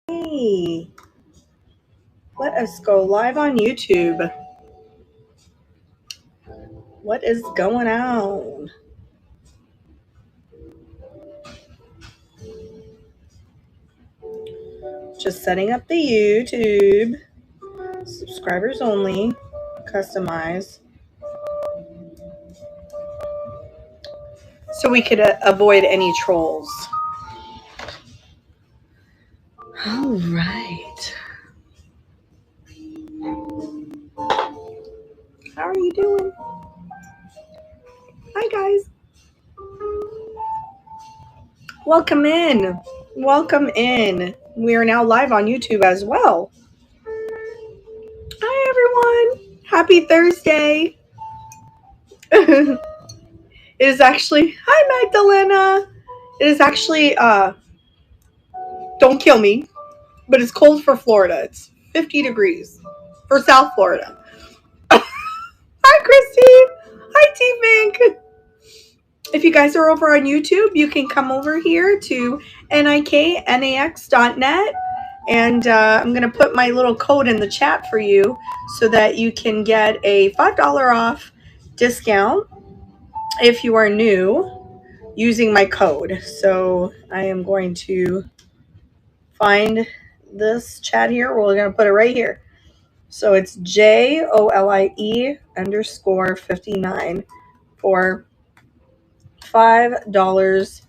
Hey, let us go live on YouTube. What is going on? Just setting up the YouTube. Subscribers only. Customize. So we could avoid any trolls. All right. How are you doing? Hi, guys. Welcome in. Welcome in. We are now live on YouTube as well. Hi, everyone. Happy Thursday. It is actually, hi, Magdalena. It is actually, don't kill me, but it's cold for Florida. It's 50 degrees for South Florida. Hi, Christy. Hi, T-Fink. If you guys are over on YouTube, you can come over here to niknax.net. And I'm going to put my little code in the chat for you so that you can get a $5 off discount if you are new using my code. So I am going to find this chat here. We're going to put it right here. So it's JOLIE_59 for $5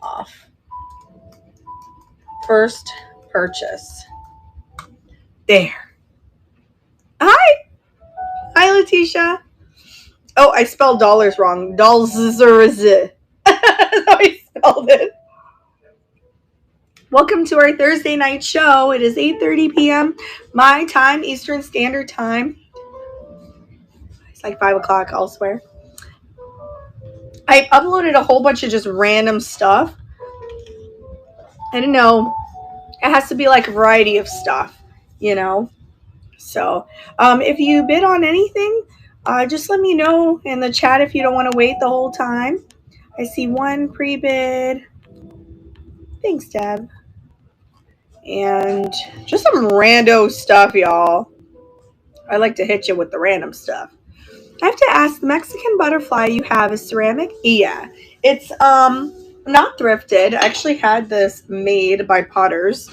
off. First purchase. There. Hi. Hi, Letitia. Oh, I spelled dollars wrong. Dollars. That's how I spelled it. Welcome to our Thursday night show. It is 8:30 p.m. my time, Eastern Standard Time. It's like 5 o'clock elsewhere. I uploaded a whole bunch of just random stuff. I didn't know. It has to be like a variety of stuff, you know. So if you bid on anything, just let me know in the chat if you don't want to wait the whole time. I see one pre-bid. Thanks, Deb. And just some rando stuff, y'all. I like to hit you with the random stuff. I have to ask, the Mexican butterfly you have is ceramic? Yeah. It's not thrifted. I actually had this made by potters.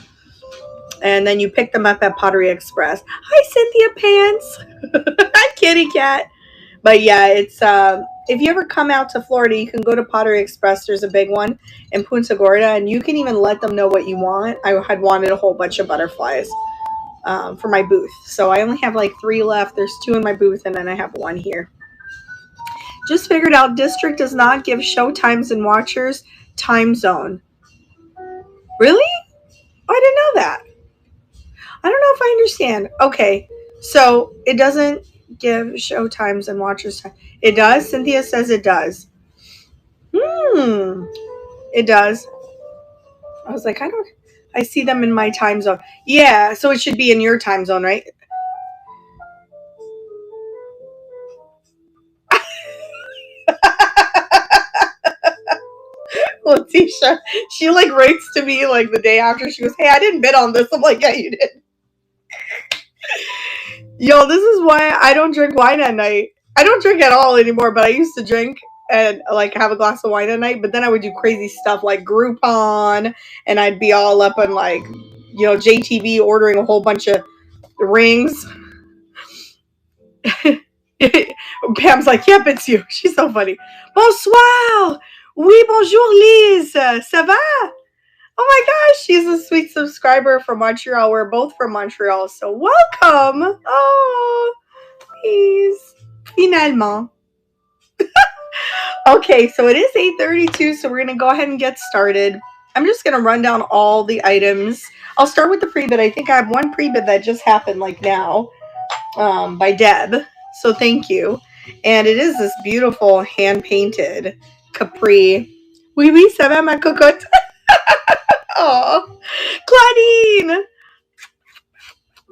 And then you pick them up at Pottery Express. Hi, Cynthia Pants. Hi, Kitty Cat. But yeah, it's if you ever come out to Florida, you can go to Pottery Express. There's a big one in Punta Gorda, and you can even let them know what you want. I had wanted a whole bunch of butterflies for my booth. So I only have like 3 left. There's 2 in my booth, and then I have 1 here. Just figured out District does not give show times and watchers time zone. Really? Oh, I didn't know that. I don't know if I understand. Okay, so it doesn't give show times and watchers time. It does? Cynthia says it does. It does. I was like, I see them in my time zone. Yeah, so it should be in your time zone, right? Letitia, she like writes to me like the day after. She goes, hey, I didn't bid on this. I'm like, yeah, you did. Yo, this is why I don't drink wine at night. I don't drink at all anymore, but I used to drink and like have a glass of wine at night. But then I would do crazy stuff like Groupon, and I'd be all up on like, you know, JTV ordering a whole bunch of rings. Pam's like, yep, it's you. She's so funny. Bonsoir. Oui, bonjour, Lise. Ça va? Oh my gosh, she's a sweet subscriber from Montreal. We're both from Montreal, so welcome. Oh, please. Finalement. Okay, so it is 8:32, so we're going to go ahead and get started. I'm just going to run down all the items. I'll start with the pre-bid. I think I have one pre-bid that just happened like now by Deb, so thank you. And it is this beautiful hand-painted capri. Oui, oui, ça va, ma cocotte? Oh, Claudine!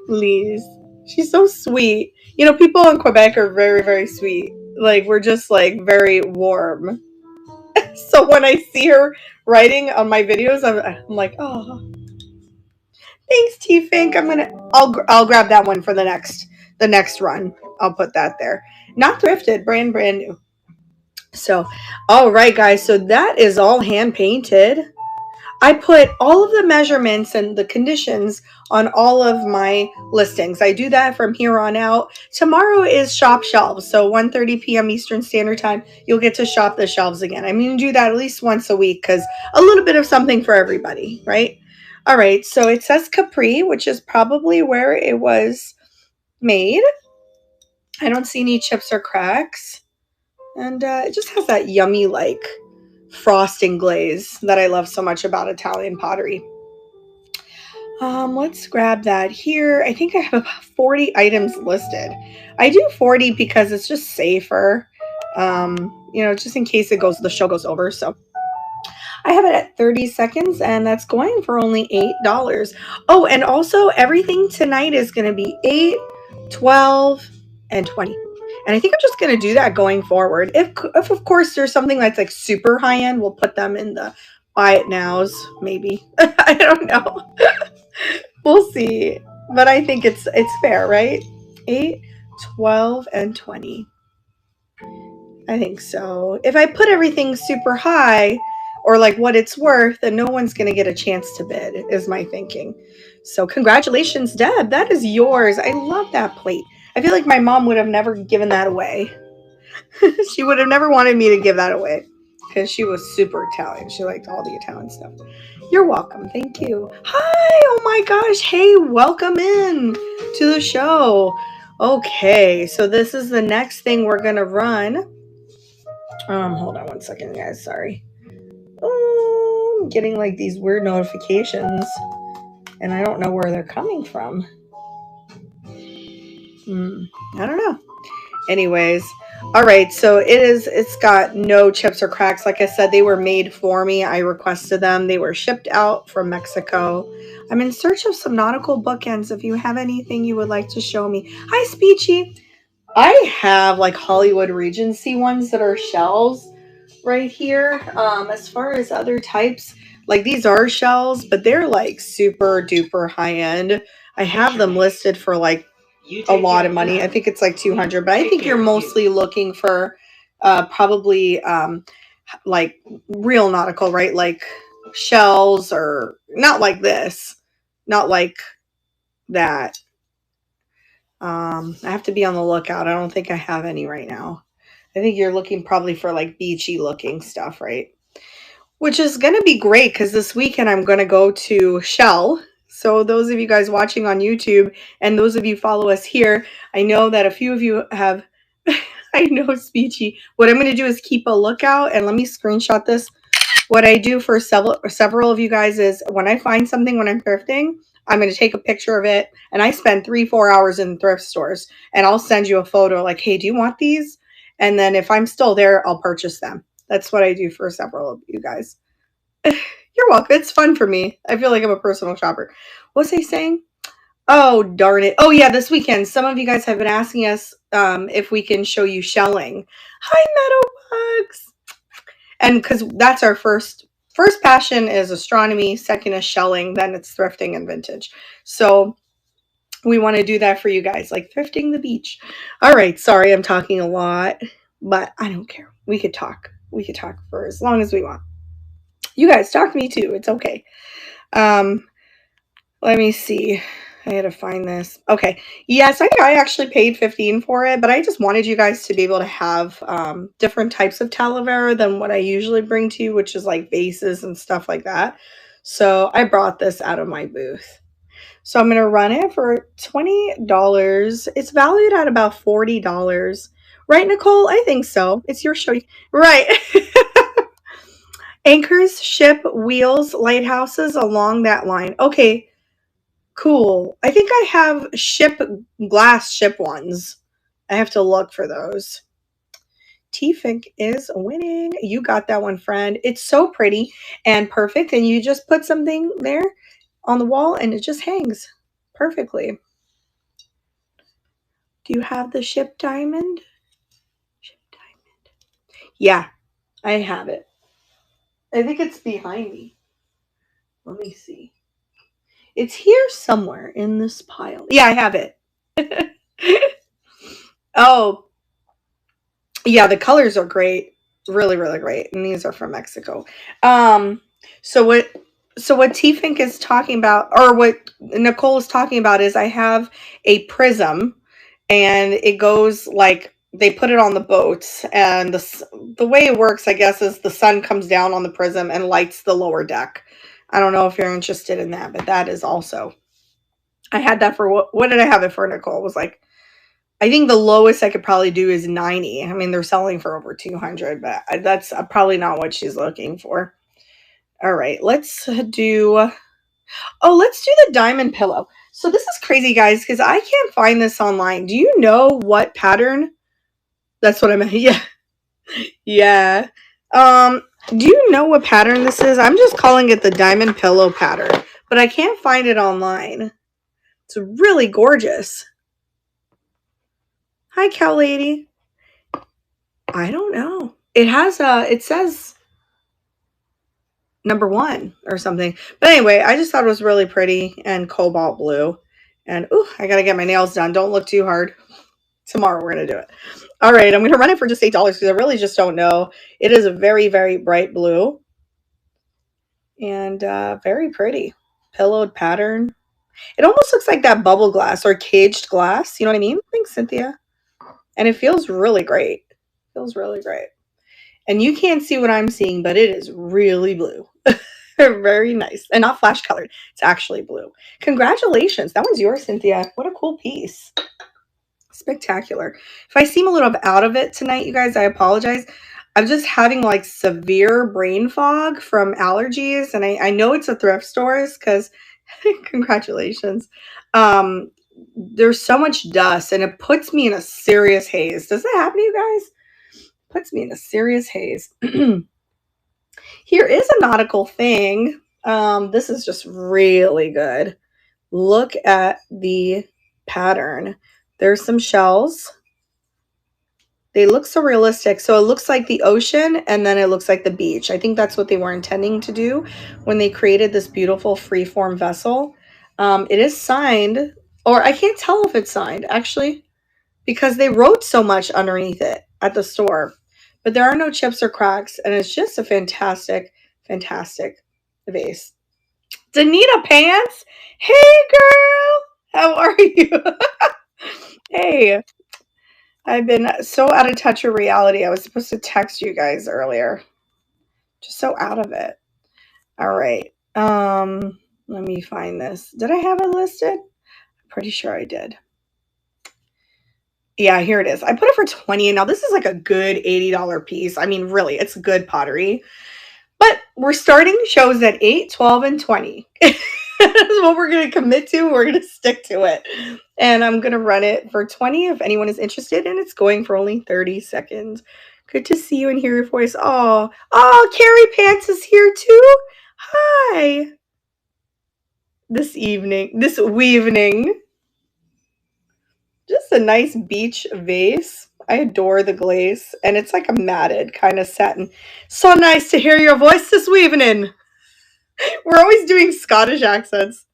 Lise. She's so sweet. You know, people in Quebec are very, very sweet. Like, we're just, like, very warm. So when I see her writing on my videos, I'm like, oh. Thanks, T Fink. I'll grab that one for the next run. I'll put that there. Not thrifted, brand new. So, all right, guys. So that is all hand painted. I put all of the measurements and the conditions on all of my listings. I do that from here on out. Tomorrow is shop shelves. So 1:30 p.m. Eastern Standard Time, you'll get to shop the shelves again. I'm going to do that at least once a week because a little bit of something for everybody, right? All right. So it says Capri, which is probably where it was made. I don't see any chips or cracks. And it just has that yummy, like, frosting glaze that I love so much about Italian pottery. Let's grab that here. I think I have about 40 items listed. I do 40 because it's just safer. Just in case the show goes over. So I have it at 30 seconds and that's going for only $8. Oh, and also everything tonight is going to be 8, 12, and 20. And I think I'm just going to do that going forward. If of course there's something that's like super high end, we'll put them in the buy it nows, maybe. I don't know. We'll see. But I think it's fair, right? 8, 12, and 20. I think so. If I put everything super high or like what it's worth, then no one's going to get a chance to bid, is my thinking. So congratulations, Deb. That is yours. I love that plate. I feel like my mom would have never given that away. She would have never wanted me to give that away because she was super Italian. She liked all the Italian stuff. You're welcome. Thank you. Hi. Oh my gosh. Hey, welcome in to the show. Okay. So this is the next thing we're going to run. Hold on one second, guys. Sorry. I'm getting like these weird notifications and I don't know where they're coming from. I don't know. Anyways, all right, so it's got no chips or cracks. Like I said, they were made for me. I requested them. They were shipped out from Mexico. I'm in search of some nautical bookends. If you have anything you would like to show me. Hi, Speechy. I have like Hollywood Regency ones that are shells right here. As far as other types, like these are shells, but they're like super duper high end. I have them listed for like a lot of money. I think it's like 200, but I think you're mostly looking for probably like real nautical, right? Like shells, or not like this, not like that. I have to be on the lookout. I don't think I have any right now. I think you're looking probably for like beachy looking stuff, right? Which is going to be great because this weekend I'm going to go to Shell. So those of you guys watching on YouTube and those of you follow us here, I know that a few of you have, I know, Speechy. What I'm going to do is keep a lookout, and let me screenshot this. What I do for several of you guys is when I find something when I'm thrifting, I'm going to take a picture of it, and I spend 3-4 hours in thrift stores, and I'll send you a photo like, hey, do you want these? And then if I'm still there, I'll purchase them. That's what I do for several of you guys. You're welcome. It's fun for me. I feel like I'm a personal shopper. What's he saying? Oh, darn it. Oh, yeah, this weekend. Some of you guys have been asking us if we can show you shelling. Hi, Meadowbugs. And because that's our first passion is astronomy, second is shelling, then it's thrifting and vintage. So we want to do that for you guys, like thrifting the beach. All right. Sorry, I'm talking a lot, but I don't care. We could talk. We could talk for as long as we want. You guys talk to me too. It's okay. Let me see. I had to find this. Okay. Yes, I actually paid $15 for it, but I just wanted you guys to be able to have different types of Talavera than what I usually bring to you, which is like vases and stuff like that. So I brought this out of my booth. So I'm going to run it for $20. It's valued at about $40. Right, Nicole? I think so. It's your show. Right. Anchors, ship, wheels, lighthouses along that line. Okay. Cool. I think I have glass ship ones. I have to look for those. T-Fink is winning. You got that one, friend. It's so pretty and perfect. And you just put something there on the wall and it just hangs perfectly. Do you have the ship diamond? Ship diamond. Yeah, I have it. I think it's behind me. Let me see. It's here somewhere in this pile. Yeah, I have it. Oh, yeah, the colors are great. Really, really great. And these are from Mexico. Um, so what T-Fink is talking about, or what Nicole is talking about, is I have a prism, and it goes like they put it on the boats, and the way it works, I guess, is the sun comes down on the prism and lights the lower deck. I don't know if you're interested in that, but that is also. I had that for what did I have it for, Nicole? It was like, I think the lowest I could probably do is 90. I mean, they're selling for over 200, but that's probably not what she's looking for. All right, let's do the diamond pillow. So this is crazy, guys, because I can't find this online. Do you know what pattern? That's what I meant. Yeah. Yeah. Do you know what pattern this is? I'm just calling it the diamond pillow pattern, but I can't find it online. It's really gorgeous. Hi, cow lady. I don't know. It says number 1 or something. But anyway, I just thought it was really pretty and cobalt blue. And ooh, I gotta get my nails done. Don't look too hard. Tomorrow we're gonna do it. All right, I'm gonna run it for just $8 because I really just don't know. It is a very, very bright blue and very pretty. Pillowed pattern. It almost looks like that bubble glass or caged glass. You know what I mean? Thanks, Cynthia. And it feels really great. Feels really great. And you can't see what I'm seeing, but it is really blue. Very nice. And not flash colored. It's actually blue. Congratulations. That one's yours, Cynthia. What a cool piece. Spectacular. If I seem a little out of it tonight, you guys, I apologize. I'm just having like severe brain fog from allergies. And I know it's a thrift stores because congratulations. There's so much dust and it puts me in a serious haze. Does that happen to you guys? Puts me in a serious haze. Here is a nautical thing. This is just really good. Look at the pattern. There's some shells. They look so realistic. So it looks like the ocean and then it looks like the beach. I think that's what they were intending to do when they created this beautiful freeform vessel. It is signed, or I can't tell if it's signed actually, because they wrote so much underneath it at the store. But there are no chips or cracks, and it's just a fantastic, fantastic vase. Danita Pants, hey girl, how are you? Hey, I've been so out of touch with reality. I was supposed to text you guys earlier. Just so out of it. All right. Let me find this. Did I have it listed? I'm pretty sure I did. Yeah, here it is. I put it for 20, and now this is like a good $80 piece. I mean, really, it's good pottery. But we're starting shows at 8, 12, and 20. That's what we're going to commit to. We're going to stick to it. And I'm going to run it for 20 if anyone is interested, and it's going for only 30 seconds. Good to see you and hear your voice. Oh, Carrie Pants is here too. Hi. This evening. Just a nice beach vase. I adore the glaze, and it's like a matted kind of satin. So nice to hear your voice this evening. We're always doing Scottish accents.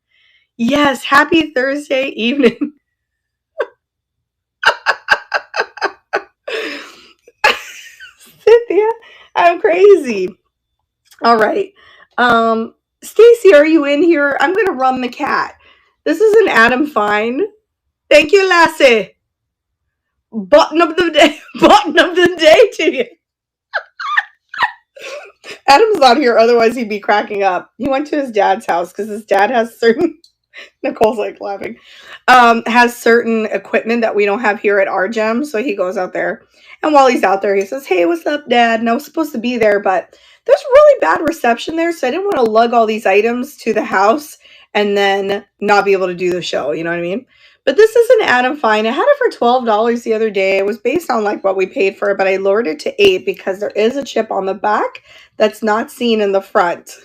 Yes, happy Thursday evening. Cynthia, I'm crazy. All right. Stacy, are you in here? I'm gonna run the cat. This is an Adam Fine. Thank you, Lassie. Button of the day. Button of the day to you. Adam's not here, otherwise he'd be cracking up. He went to his dad's house because his dad has certain Nicole's like laughing. Has certain equipment that we don't have here at our gym, so he goes out there. And while he's out there, he says, "Hey, what's up, Dad?" And I was supposed to be there, but there's really bad reception there, so I didn't want to lug all these items to the house and then not be able to do the show. You know what I mean? But this is an Adam Fine. I had it for $12 the other day. It was based on like what we paid for it, but I lowered it to 8 because there is a chip on the back that's not seen in the front.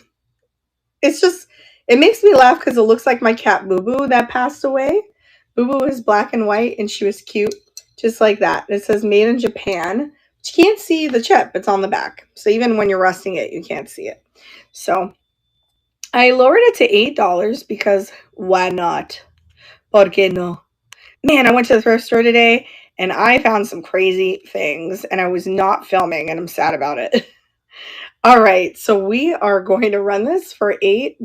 It's just, it makes me laugh because it looks like my cat Boo Boo that passed away. Boo Boo is black and white and she was cute, just like that. It says made in Japan. But you can't see the chip, it's on the back. So even when you're rusting it, you can't see it. So I lowered it to $8 because why not? ¿Por qué no? Man, I went to the thrift store today and I found some crazy things and I was not filming and I'm sad about it. All right, so we are going to run this for $8.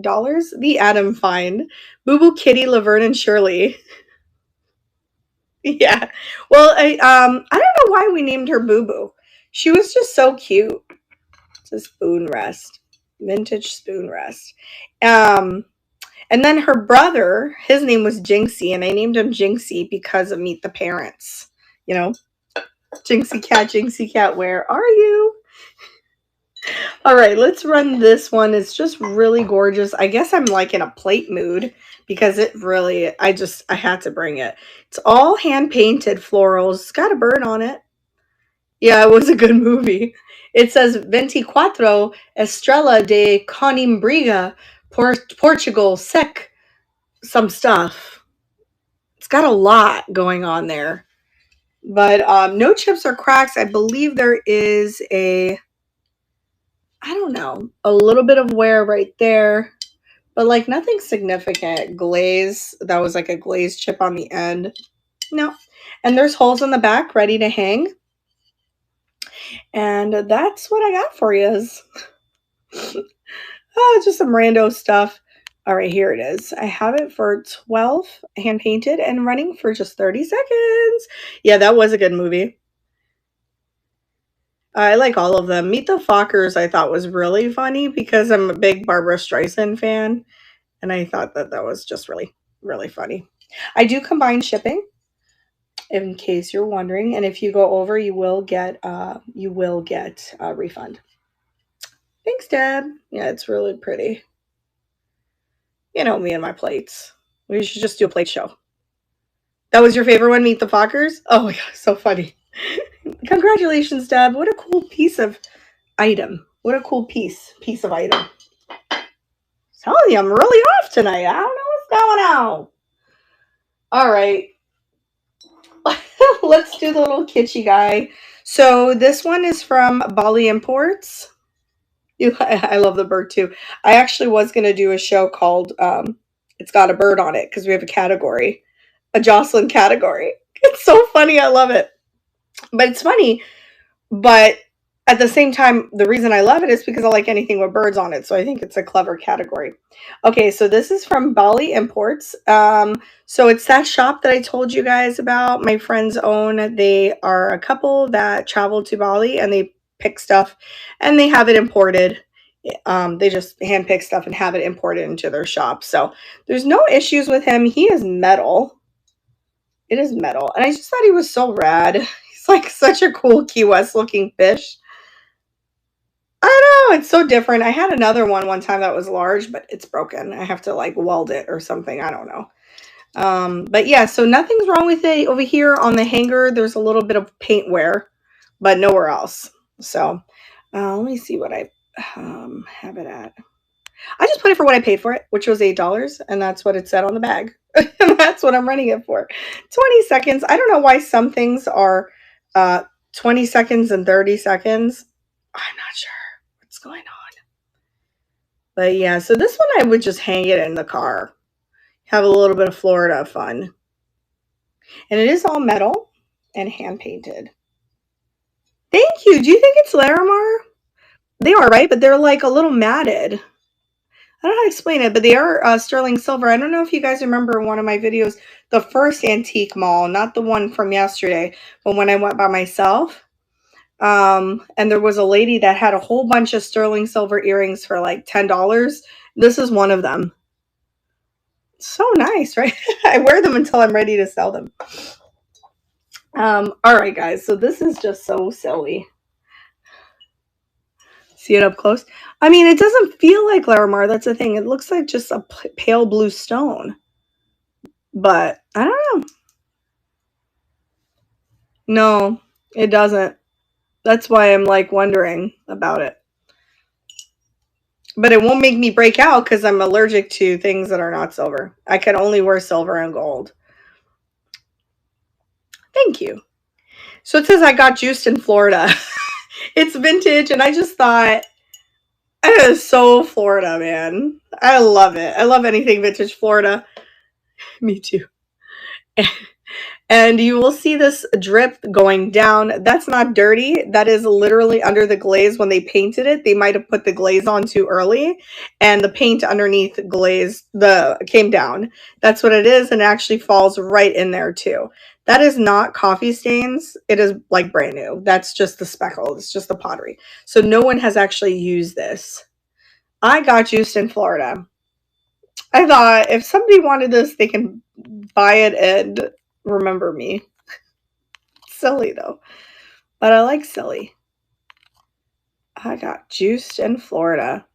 The Adam find. Boo Boo Kitty, Laverne, and Shirley. Yeah. Well, I don't know why we named her Boo Boo. She was just so cute. It's a spoon rest. Vintage spoon rest. Um, and then her brother, his name was Jinxie, and I named him Jinxie because of Meet the Parents. You know, Jinxie Cat, where are you? All right, let's run this one. It's just really gorgeous. I guess I'm like in a plate mood because it really, I had to bring it. It's all hand painted florals. It's got a bird on it. Yeah, it was a good movie. It says 24 Estrela de Conimbriga, Portugal, Sec, some stuff. It's got a lot going on there. But no chips or cracks. I believe there is I don't know, a little bit of wear right there, but like nothing significant. Glaze, that was like a glaze chip on the end. No. And there's holes in the back ready to hang. And that's what I got for you. Oh, just some rando stuff. All right, here it is. I have it for 12 hand painted and running for just 30 seconds. Yeah, that was a good movie. I like all of them. Meet the Fockers I thought was really funny because I'm a big Barbara Streisand fan, and I thought that that was just really, really funny. I do combine shipping, in case you're wondering, and if you go over, you will get a refund. Thanks, Dad. Yeah, it's really pretty. You know me and my plates. We should just do a plate show. That was your favorite one, Meet the Fockers? Oh my god, so funny. Congratulations, Dad. What a cool piece of item. What a cool piece of item. Telling you, I'm really off tonight. I don't know what's going on. All right. Let's do the little kitschy guy. So this one is from Bali Imports. I love the bird too. I actually was going to do a show called It's Got a Bird on It because we have a category, a Jocelyn category. It's so funny. I love it. But it's funny. But at the same time, the reason I love it is because I like anything with birds on it. So I think it's a clever category. Okay, so this is from Bali Imports. So it's that shop that I told you guys about. My friends own. They are a couple that travel to Bali and they pick stuff and they have it imported. They just hand pick stuff and have it imported into their shop. So there's no issues with him. He is metal. It is metal. And I just thought he was so rad. He's like such a cool Key West looking fish. I know, it's so different. I had another one time that was large, but it's broken. I have to like weld it or something. I don't know. But yeah, so nothing's wrong with it. Over here on the hanger, there's a little bit of paint wear, but nowhere else. So let me see what I have it at. I just put it for what I paid for it, which was $8, and that's what it said on the bag. And that's what I'm running it for. 20 seconds. I don't know why some things are 20 seconds and 30 seconds. I'm not sure what's going on. But yeah, so this one I would just hang it in the car. Have a little bit of Florida fun. And it is all metal and hand painted. Thank you. Do you think it's Larimar? They are, right? But they're like a little matted. I don't know how to explain it, but they are sterling silver. I don't know if you guys remember one of my videos, the first antique mall, not the one from yesterday, but when I went by myself. And there was a lady that had a whole bunch of sterling silver earrings for like $10. This is one of them. So nice, right? I wear them until I'm ready to sell them. All right, guys. So this is just so silly. See it up close? I mean, it doesn't feel like Larimar. That's the thing. It looks like just a pale blue stone. But I don't know. No, it doesn't. That's why I'm like wondering about it. But it won't make me break out because I'm allergic to things that are not silver. I can only wear silver and gold. Thank you. So it says I got juiced in Florida. It's vintage, and I just thought, It is so Florida, man. I love it. I love anything vintage Florida. Me too. And you will see this drip going down. That's not dirty. That is literally under the glaze. When they painted it, they might have put the glaze on too early, and the paint underneath the glaze came down. That's what it is, and it actually falls right in there too. That is not coffee stains. It is like brand new. That's just the speckle. It's just the pottery. So no one has actually used this. I got juiced in Florida. I thought if somebody wanted this, they can buy it and remember me. Silly though, but I like silly. I got juiced in Florida.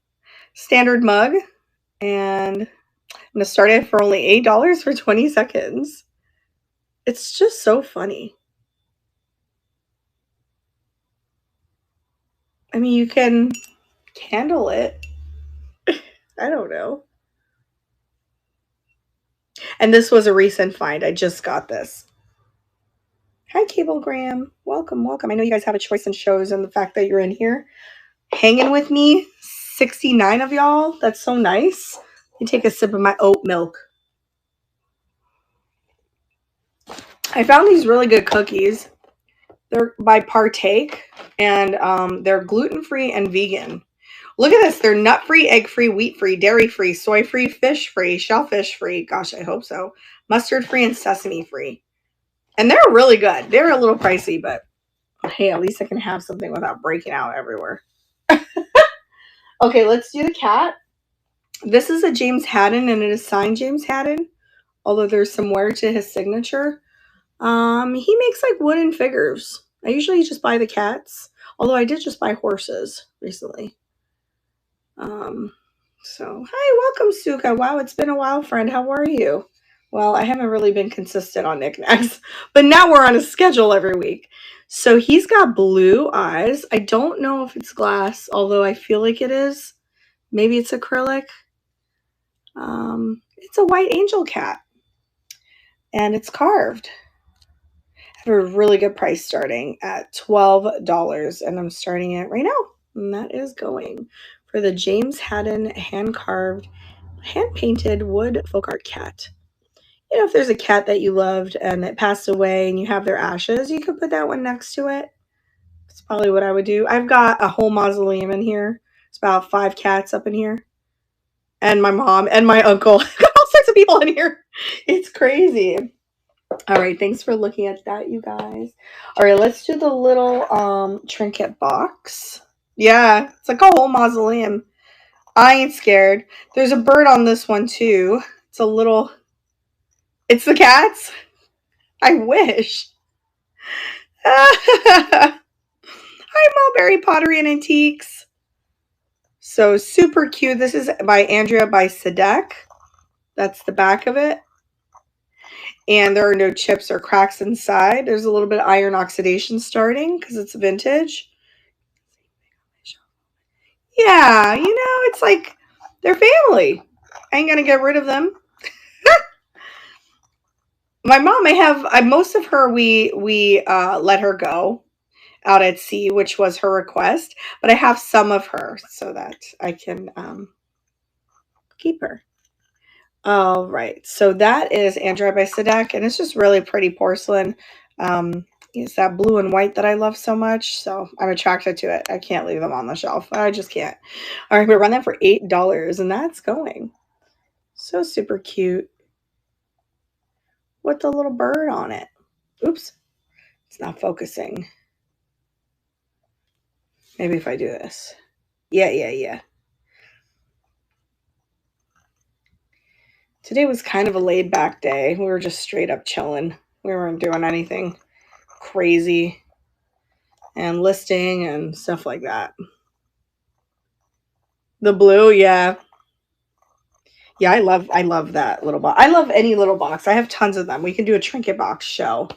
Standard mug, and I'm gonna start it for only $8 for 20 seconds. It's just so funny. I mean, you can candle it. I don't know. And this was a recent find. I just got this. Hi, Cablegram. Welcome, welcome. I know you guys have a choice in shows, and the fact that you're in here hanging with me, 69 of y'all. That's so nice. You take a sip of my oat milk. I found these really good cookies. They're by Partake, and they're gluten-free and vegan. Look at this. They're nut-free, egg-free, wheat-free, dairy-free, soy-free, fish-free, shellfish-free. Gosh, I hope so. Mustard-free and sesame-free. And they're really good. They're a little pricey, but hey, at least I can have something without breaking out everywhere. Okay, let's do the cat. This is a James Haddon, and it is signed James Haddon, although there's some wear to his signature. He makes like wooden figures. I usually just buy the cats, although I did just buy horses recently. So hi, welcome, Suka. Wow, it's been a while, friend. How are you? Well, I haven't really been consistent on knickknacks, but now we're on a schedule every week. So he's got blue eyes. I don't know if it's glass, although I feel like it is. Maybe it's acrylic. It's a white angel cat, and it's carved. I have a really good price starting at $12, and I'm starting it right now. And that is going for the James Haddon hand-carved, hand-painted wood folk art cat. You know, if there's a cat that you loved and it passed away and you have their ashes, you could put that one next to it. That's probably what I would do. I've got a whole mausoleum in here. It's about 5 cats up in here. And my mom and my uncle. Got all sorts of people in here. It's crazy. All right, thanks for looking at that, you guys. All right, let's do the little trinket box. Yeah, it's like a whole mausoleum. I ain't scared. There's a bird on this one too. It's a little... It's the cats? I wish. Hi, Mulberry Pottery and Antiques. So super cute. This is by Andrea by Sadek. That's the back of it. And there are no chips or cracks inside. There's a little bit of iron oxidation starting because it's vintage. Yeah, you know, it's like they're family. I ain't gonna get rid of them. My mom, most of her we let her go out at sea, which was her request, but I have some of her so that I can keep her. All right, so that is Andrea by Sadek, and it's just really pretty porcelain. It's that blue and white that I love so much, so I'm attracted to it. I can't leave them on the shelf. I just can't. All right, we run that for $8, and that's going. So super cute with the little bird on it. Oops, it's not focusing. Maybe if I do this. Yeah. Today was kind of a laid back day. We were just straight up chilling. We weren't doing anything crazy and listing and stuff like that. The blue, yeah. Yeah, I love that little box. I love any little box. I have tons of them. We can do a trinket box show.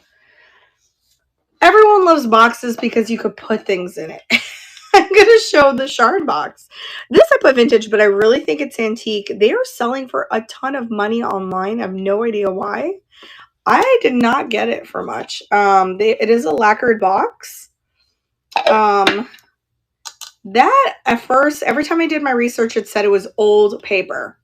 Everyone loves boxes because you could put things in it. I'm going to show the shard box. This I put vintage, but I really think it's antique. They are selling for a ton of money online. I have no idea why. I did not get it for much. It is a lacquered box. That at first, every time I did my research, it said it was old paper.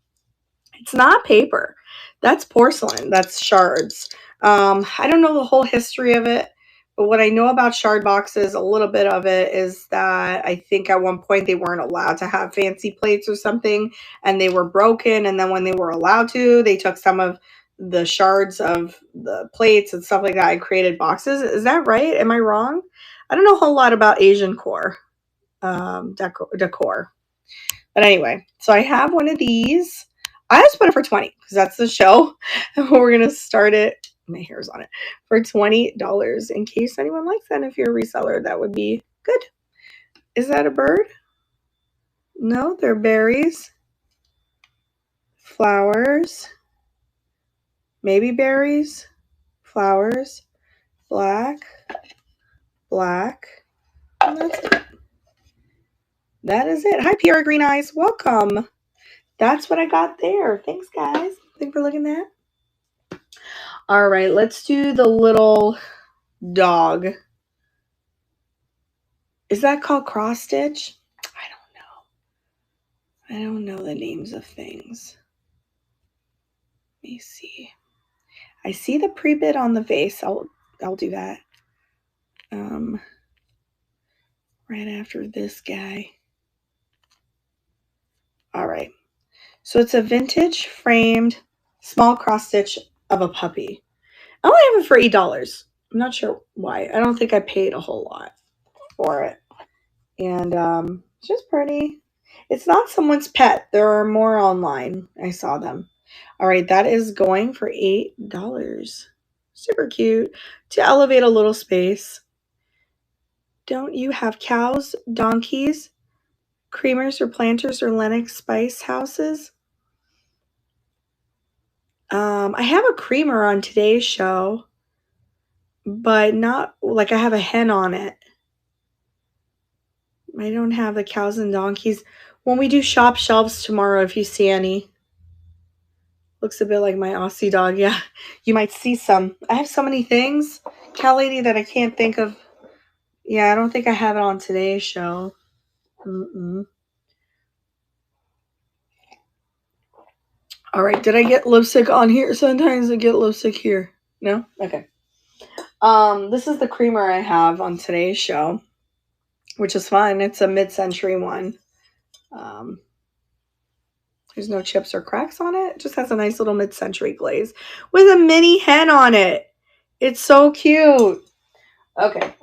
It's not paper. That's porcelain. That's shards. I don't know the whole history of it, but what I know about shard boxes, a little bit of it is that I think at one point they weren't allowed to have fancy plates or something, and they were broken. And then when they were allowed to, they took some of the shards of the plates and stuff like that and created boxes. Is that right? Am I wrong? I don't know a whole lot about Asian decor. But anyway, so I have one of these. I just put it for 20 because that's the show. And we're going to start it. My hair's on it for $20 in case anyone likes that. If you're a reseller, that would be good. Is that a bird? No, they're berries, flowers, maybe berries, flowers, black, black. And that's it. That is it. Hi, Pierre Green Eyes. Welcome. That's what I got there. Thanks, guys. Thanks for looking at that. All right, let's do the little dog. Is that called cross stitch? I don't know the names of things. Let me see. I see the pre-bid on the vase. I'll do that. Right after this guy. All right. So it's a vintage framed small cross stitch of a puppy. I only have it for $8. I'm not sure why. I don't think I paid a whole lot for it. And it's just pretty. It's not someone's pet. There are more online. I saw them. All right, that is going for $8. Super cute. To elevate a little space. Don't you have cows, donkeys, creamers or planters or Lennox spice houses? I have a creamer on today's show, but not like I have a hen on it. I don't have the cows and donkeys. When we do shop shelves tomorrow, if you see any. Looks a bit like my Aussie dog. Yeah, you might see some. I have so many things, cow lady, that I can't think of. Yeah, I don't think I have it on today's show. All right, did I get lipstick on here? Sometimes I get lipstick here. No? Okay. This is the creamer I have on today's show, which is fun. It's a mid-century one. There's no chips or cracks on it. It just has a nice little mid-century glaze with a mini hen on it. It's so cute. Okay.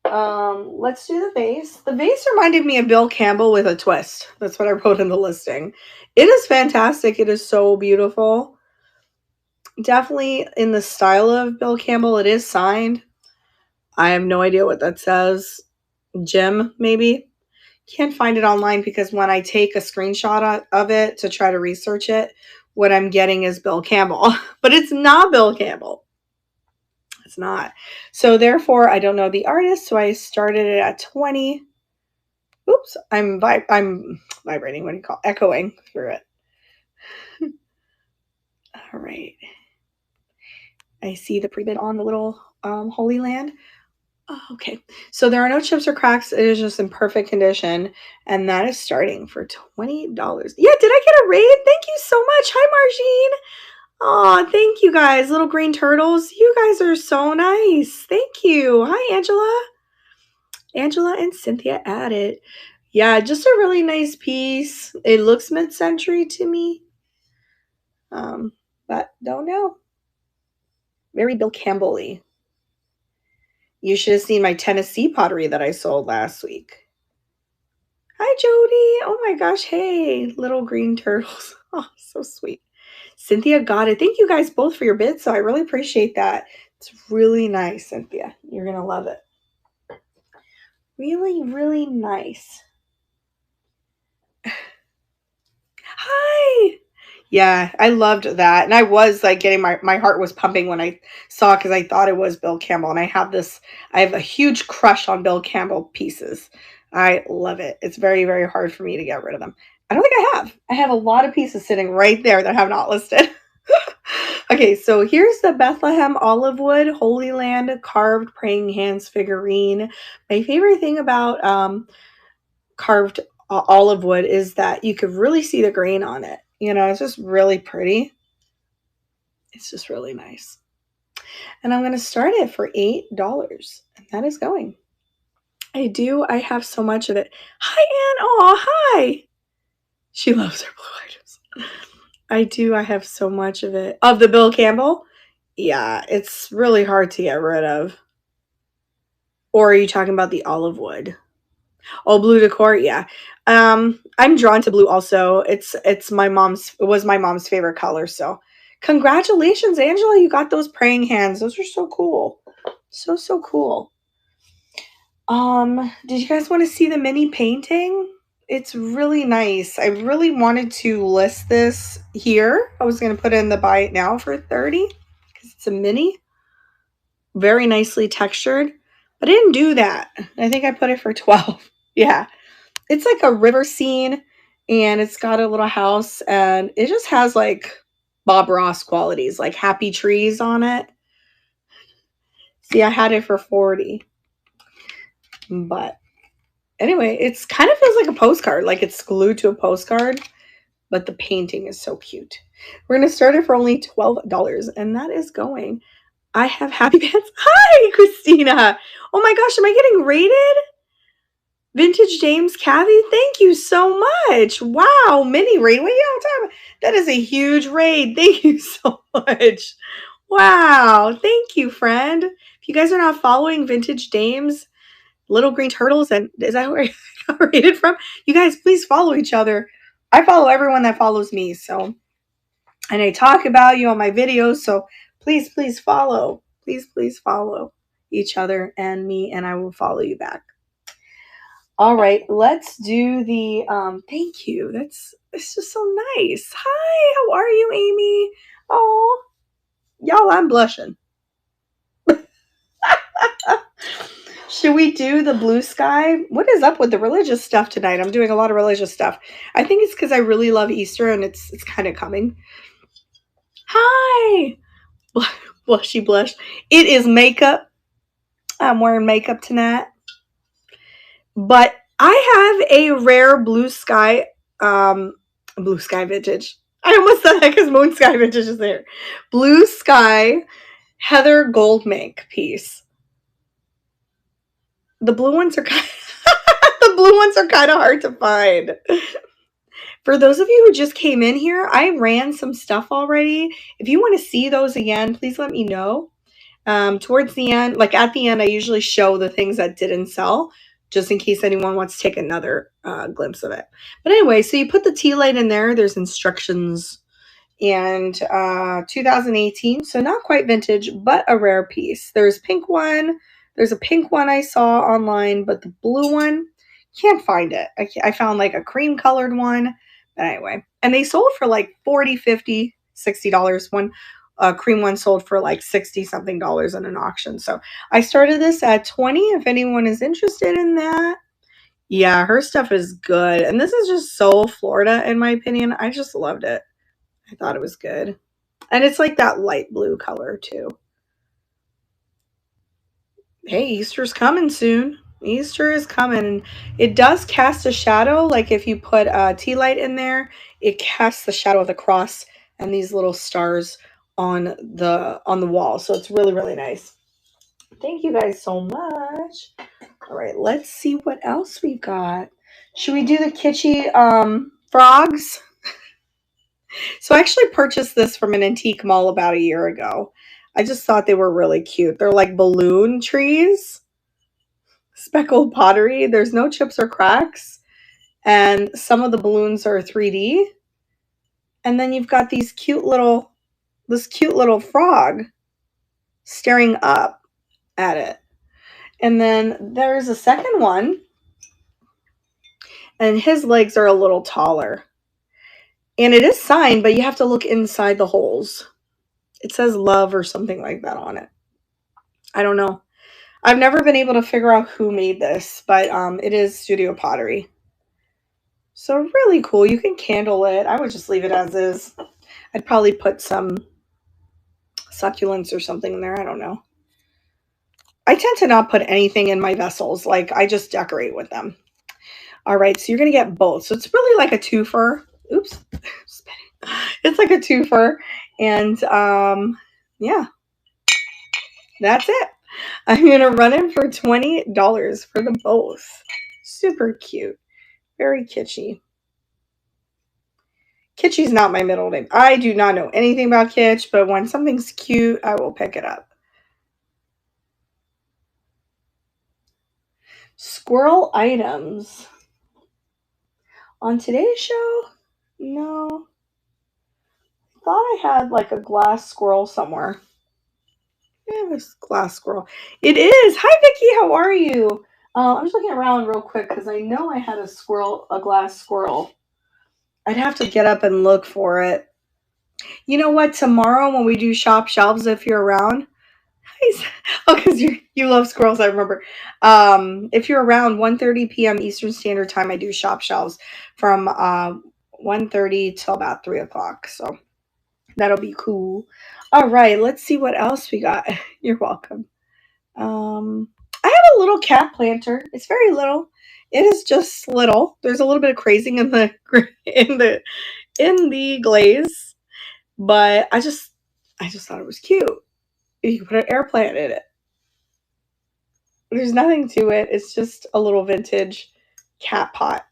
Let's do the vase. The vase reminded me of Bill Campbell with a twist. That's what I wrote in the listing. It is fantastic. It is so beautiful. Definitely in the style of Bill Campbell. It is signed. I have no idea what that says. Jim, maybe. Can't find it online because when I take a screenshot of it to try to research it, what I'm getting is Bill Campbell. But it's not Bill Campbell. It's not. So therefore, I don't know the artist, so I started it at 20. Oops, I'm vibrating. What do you call it? Echoing through it. All right. I see the pre-bid on the little Holy Land. Oh, okay. So there are no chips or cracks. It is just in perfect condition. And that is starting for $20. Yeah, did I get a raid? Thank you so much. Hi, Margine. Oh, thank you guys. Little green turtles. You guys are so nice. Thank you. Hi, Angela. Angela and Cynthia added. Yeah, just a really nice piece. It looks mid-century to me. But don't know. Very Bill Campbell-y. You should have seen my Tennessee pottery that I sold last week. Hi, Jody. Oh my gosh. Hey, little green turtles. Oh, so sweet. Cynthia got it. Thank you guys both for your bids. So I really appreciate that. It's really nice, Cynthia. You're going to love it. Really, really nice. Hi. Yeah, I loved that. And I was like getting my heart was pumping when I saw it because I thought it was Bill Campbell. And I have a huge crush on Bill Campbell pieces. I love it. It's very, very hard for me to get rid of them. I don't think I have. I have a lot of pieces sitting right there that I have not listed. Okay, so here's the Bethlehem olive wood Holy Land carved praying hands figurine. My favorite thing about carved olive wood is that you could really see the grain on it. You know, it's just really pretty. It's just really nice. And I'm going to start it for $8. And that is going. I have so much of it. Hi, Anne. Oh, hi. She loves her blue items. I have so much of it. Of the Bill Campbell? Yeah, it's really hard to get rid of. Or are you talking about the olive wood? Oh, blue decor, yeah. I'm drawn to blue also. It was my mom's favorite color, so congratulations, Angela. You got those praying hands. Those are so cool. So cool. Did you guys want to see the mini painting? It's really nice. I really wanted to list this here. I was going to put in the buy it now for 30 because it's a mini. Very nicely textured. But I didn't do that. I think I put it for 12. Yeah. It's like a river scene and it's got a little house and it just has like Bob Ross qualities, like happy trees on it. See, I had it for 40. But anyway, it's kind of feels like a postcard, like it's glued to a postcard, but the painting is so cute. We're going to start it for only $12 and that is going. I have happy pants. Hi, Christina. Oh my gosh, am I getting rated? Vintage James Kathy, thank you so much. Wow, mini raid. What are you talking about? That is a huge raid. Thank you so much. Wow, thank you, friend. If you guys are not following Vintage Dames, Little Green Turtles, and is that where I got rated from? You guys, please follow each other. I follow everyone that follows me, so, and I talk about you on my videos, so please follow. Please follow each other and me, and I will follow you back. All right, let's do the thank you. It's just so nice. Hi, how are you, Amy? Oh, y'all, I'm blushing. Should we do the blue sky? What is up with the religious stuff tonight? I'm doing a lot of religious stuff. I think it's because I really love Easter and it's kind of coming. Hi. Blushy blush. It is makeup. I'm wearing makeup tonight. But I have a rare blue sky vintage. I almost said that because moon sky vintage is there. Blue sky heather gold mink piece. The blue ones are kind the blue ones are kind of hard to find. For those of you who just came in here, I ran some stuff already. If you want to see those again, please let me know. Towards the end, like at the end, I usually show the things that didn't sell, just in case anyone wants to take another glimpse of it. But anyway, so you put the tea light in there. There's instructions. And 2018, so not quite vintage, but a rare piece. There's pink one. There's a pink one I saw online, but the blue one, can't find it. I found like a cream colored one. But anyway, and they sold for like $40, $50, $60. One cream one sold for like 60 something dollars in an auction. So I started this at 20 if anyone is interested in that. Yeah, her stuff is good. And this is just so Florida in my opinion. I just loved it. I thought it was good. And it's like that light blue color too. Hey, Easter's coming soon. Easter is coming. And it does cast a shadow. Like if you put a tea light in there, it casts the shadow of the cross and these little stars on the wall. So it's really, really nice. Thank you guys so much. All right, let's see what else we got. Should we do the Kitschy frogs? So I actually purchased this from an antique mall about a year ago. I just thought they were really cute. They're like balloon trees, speckled pottery. There's no chips or cracks. And some of the balloons are 3D. And then you've got this cute little frog staring up at it. And then there's a second one. And his legs are a little taller. And it is signed, but you have to look inside the holes. It says love or something like that on it. I don't know. I've never been able to figure out who made this, but it is Studio Pottery. So really cool. You can candle it. I would just leave it as is. I'd probably put some succulents or something in there. I don't know. I tend to not put anything in my vessels. Like I just decorate with them. All right, so you're going to get both. So it's really like a twofer. Oops. It's like a twofer. And yeah, that's it. I'm going to run it for $20 for the both. Super cute. Very kitschy. Kitschy's not my middle name. I do not know anything about kitsch, but when something's cute, I will pick it up. Squirrel items. On today's show? No. I thought I had like a glass squirrel somewhere. Yeah, this glass squirrel. It is. Hi, Vicky. How are you? I'm just looking around real quick because I know I had a glass squirrel. I'd have to get up and look for it. You know what? Tomorrow when we do shop shelves, if you're around, oh, because you love squirrels, I remember. If you're around 1:30 p.m. Eastern Standard Time, I do shop shelves from 1:30 till about 3 o'clock. So that'll be cool. All right, let's see what else we got. You're welcome. I have a little cat planter. It's very little. It is just little. There's a little bit of crazing in the in the glaze, but I just thought it was cute. You can put an air plant in it. There's nothing to it. It's just a little vintage cat pot.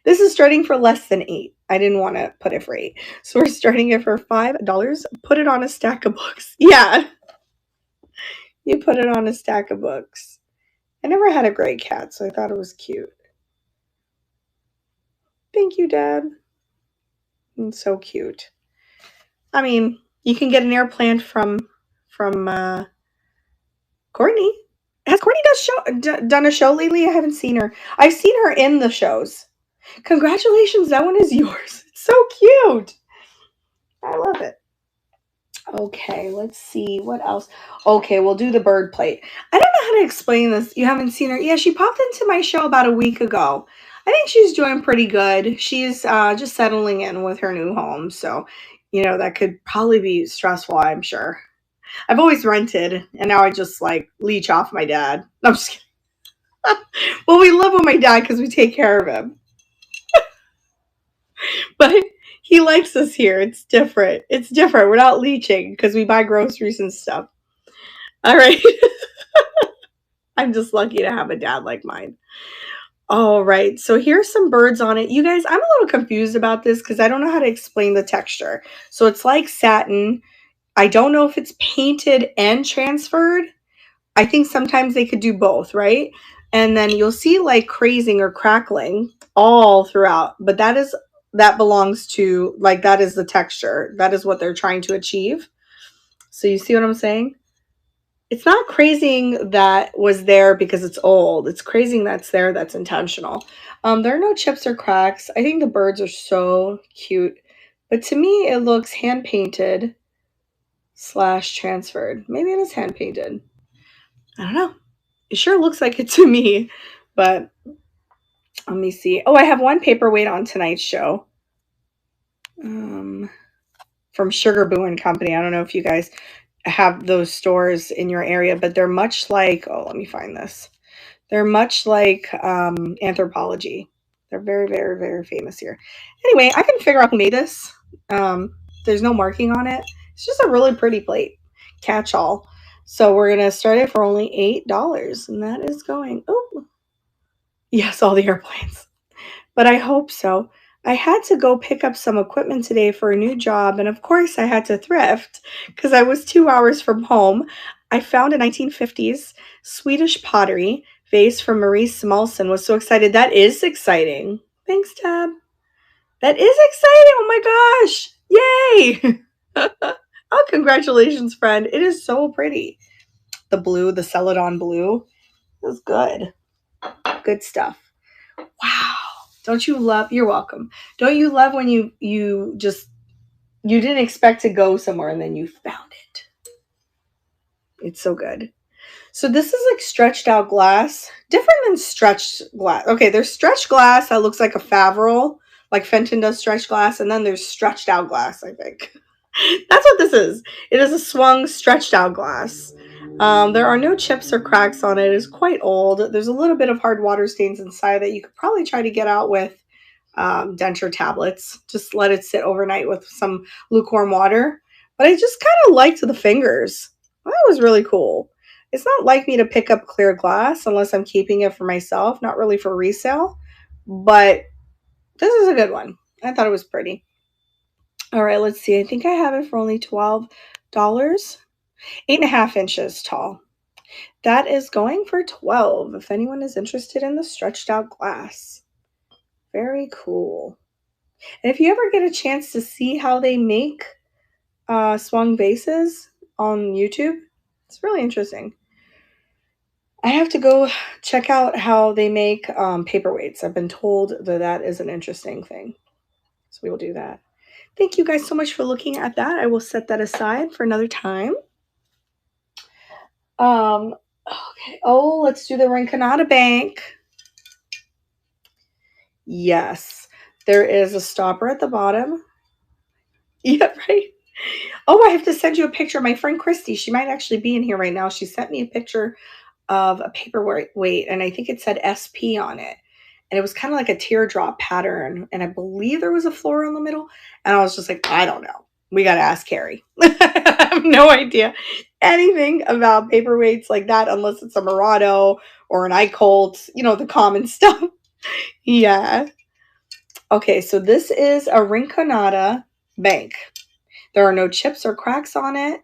This is starting for less than $8. I didn't want to put it for $8. So we're starting it for $5. Put it on a stack of books. Yeah. You put it on a stack of books. I never had a gray cat, so I thought it was cute. Thank you, Dad. It's so cute. I mean, you can get an air plant from Courtney. Has Courtney done a show lately? I haven't seen her. I've seen her in the shows. Congratulations, that one is yours. It's so cute. I love it. Okay, let's see. What else? Okay, we'll do the bird plate. I don't know how to explain this. You haven't seen her? Yeah, she popped into my show about a week ago. I think she's doing pretty good. She's just settling in with her new home. So, that could probably be stressful, I'm sure. I've always rented, and now I just, leech off my dad. No, I'm just kidding. Well, we live with my dad because we take care of him. But he likes us here. It's different. It's different. We're not leeching because we buy groceries and stuff. All right. I'm just lucky to have a dad like mine. All right. So here's some birds on it. You guys, I'm a little confused about this because I don't know how to explain the texture. So it's like satin. I don't know if it's painted and transferred. I think sometimes they could do both, right? And then you'll see like crazing or crackling all throughout. But that belongs to, that is the texture. That is what they're trying to achieve. So you see what I'm saying? It's not crazing that was there because it's old. It's crazing that's there that's intentional. There are no chips or cracks. I think the birds are so cute. But to me, it looks hand-painted / transferred. Maybe it is hand-painted. I don't know. It sure looks like it to me. But let me see. Oh, I have one paperweight on tonight's show. From Sugar Boo and Company. I don't know if you guys have those stores in your area, but they're much like, let me find this. They're much like Anthropology. They're very, very, very famous here. Anyway, I can figure out who made this. There's no marking on it. It's just a really pretty plate. Catch-all. So we're going to start it for only $8. And that is going, oh, yes, all the airplanes. But I hope so. I had to go pick up some equipment today for a new job, and of course I had to thrift because I was 2 hours from home. I found a 1950s Swedish pottery vase from Marie Smolson. Was so excited. That is exciting. Thanks, Tab. That is exciting. Oh my gosh. Yay. Oh, congratulations, friend. It is so pretty. The blue, the Celadon blue. It was good. Good stuff. Wow. Don't you love, you're welcome. Don't you love when you didn't expect to go somewhere and then you found it? It's so good. So this is like stretched out glass, different than stretched glass. Okay, there's stretched glass that looks like a Favril, like Fenton does stretched glass, and then there's stretched out glass, I think. That's what this is. It is a swung stretched out glass. There are no chips or cracks on it. It's quite old. There's a little bit of hard water stains inside that you could probably try to get out with denture tablets. Just let it sit overnight with some lukewarm water. But I just kind of liked the fingers. That was really cool. It's not like me to pick up clear glass unless I'm keeping it for myself, not really for resale. But this is a good one. I thought it was pretty. All right, let's see. I think I have it for only $12. 8.5 inches tall. That is going for 12 if anyone is interested in the stretched out glass. Very cool. And if you ever get a chance to see how they make swung vases on YouTube, it's really interesting. I have to go check out how they make paperweights. I've been told that that is an interesting thing. So we will do that. Thank you guys so much for looking at that. I will set that aside for another time. Okay. Oh, let's do the Rinconada Bank. Yes. There is a stopper at the bottom. Yeah, right. Oh, I have to send you a picture of my friend Christy. She might actually be in here right now. She sent me a picture of a paperweight, and I think it said SP on it. And it was kind of like a teardrop pattern. And I believe there was a floral in the middle. And I was just like, I don't know. We got to ask Carrie. I have no idea anything about paperweights like that unless it's a Murado or an iColt, the common stuff. Yeah. Okay, so this is a Rinconada Bank. There are no chips or cracks on it.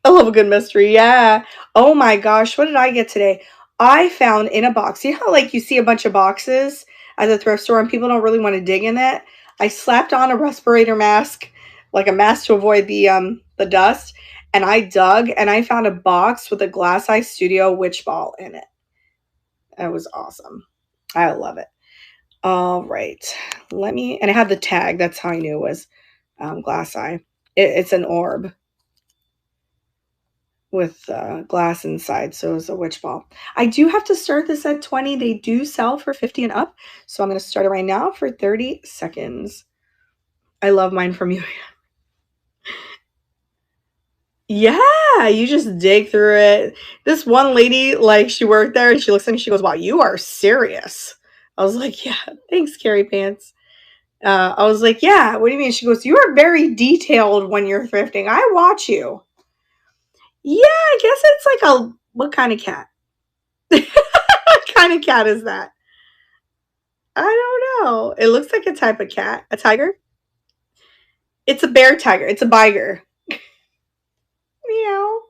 I love a good mystery. Yeah. Oh my gosh. What did I get today? I found in a box. You know how like you see a bunch of boxes at the thrift store and people don't really want to dig in it? I slapped on a respirator mask, like a mask to avoid the dust, and I dug and I found a box with a Glass Eye Studio witch ball in it. That was awesome. I love it. All right. And it had the tag. That's how I knew it was Glass Eye. It's an orb with glass inside, so it's a witch ball. I do have to start this at 20. They do sell for 50 and up, so I'm going to start it right now for 30 seconds. I love mine from you. Yeah, you just dig through it. This one lady, like, she worked there, and she looks at me, she goes, wow, you are serious. I was like, yeah, thanks, Carrie Pants. I was like, yeah, what do you mean? She goes, you are very detailed when you're thrifting. I watch you. Yeah, I guess it's like what kind of cat? What kind of cat is that? I don't know. It looks like a type of cat. A tiger? It's a bear tiger. It's a biger. Meow.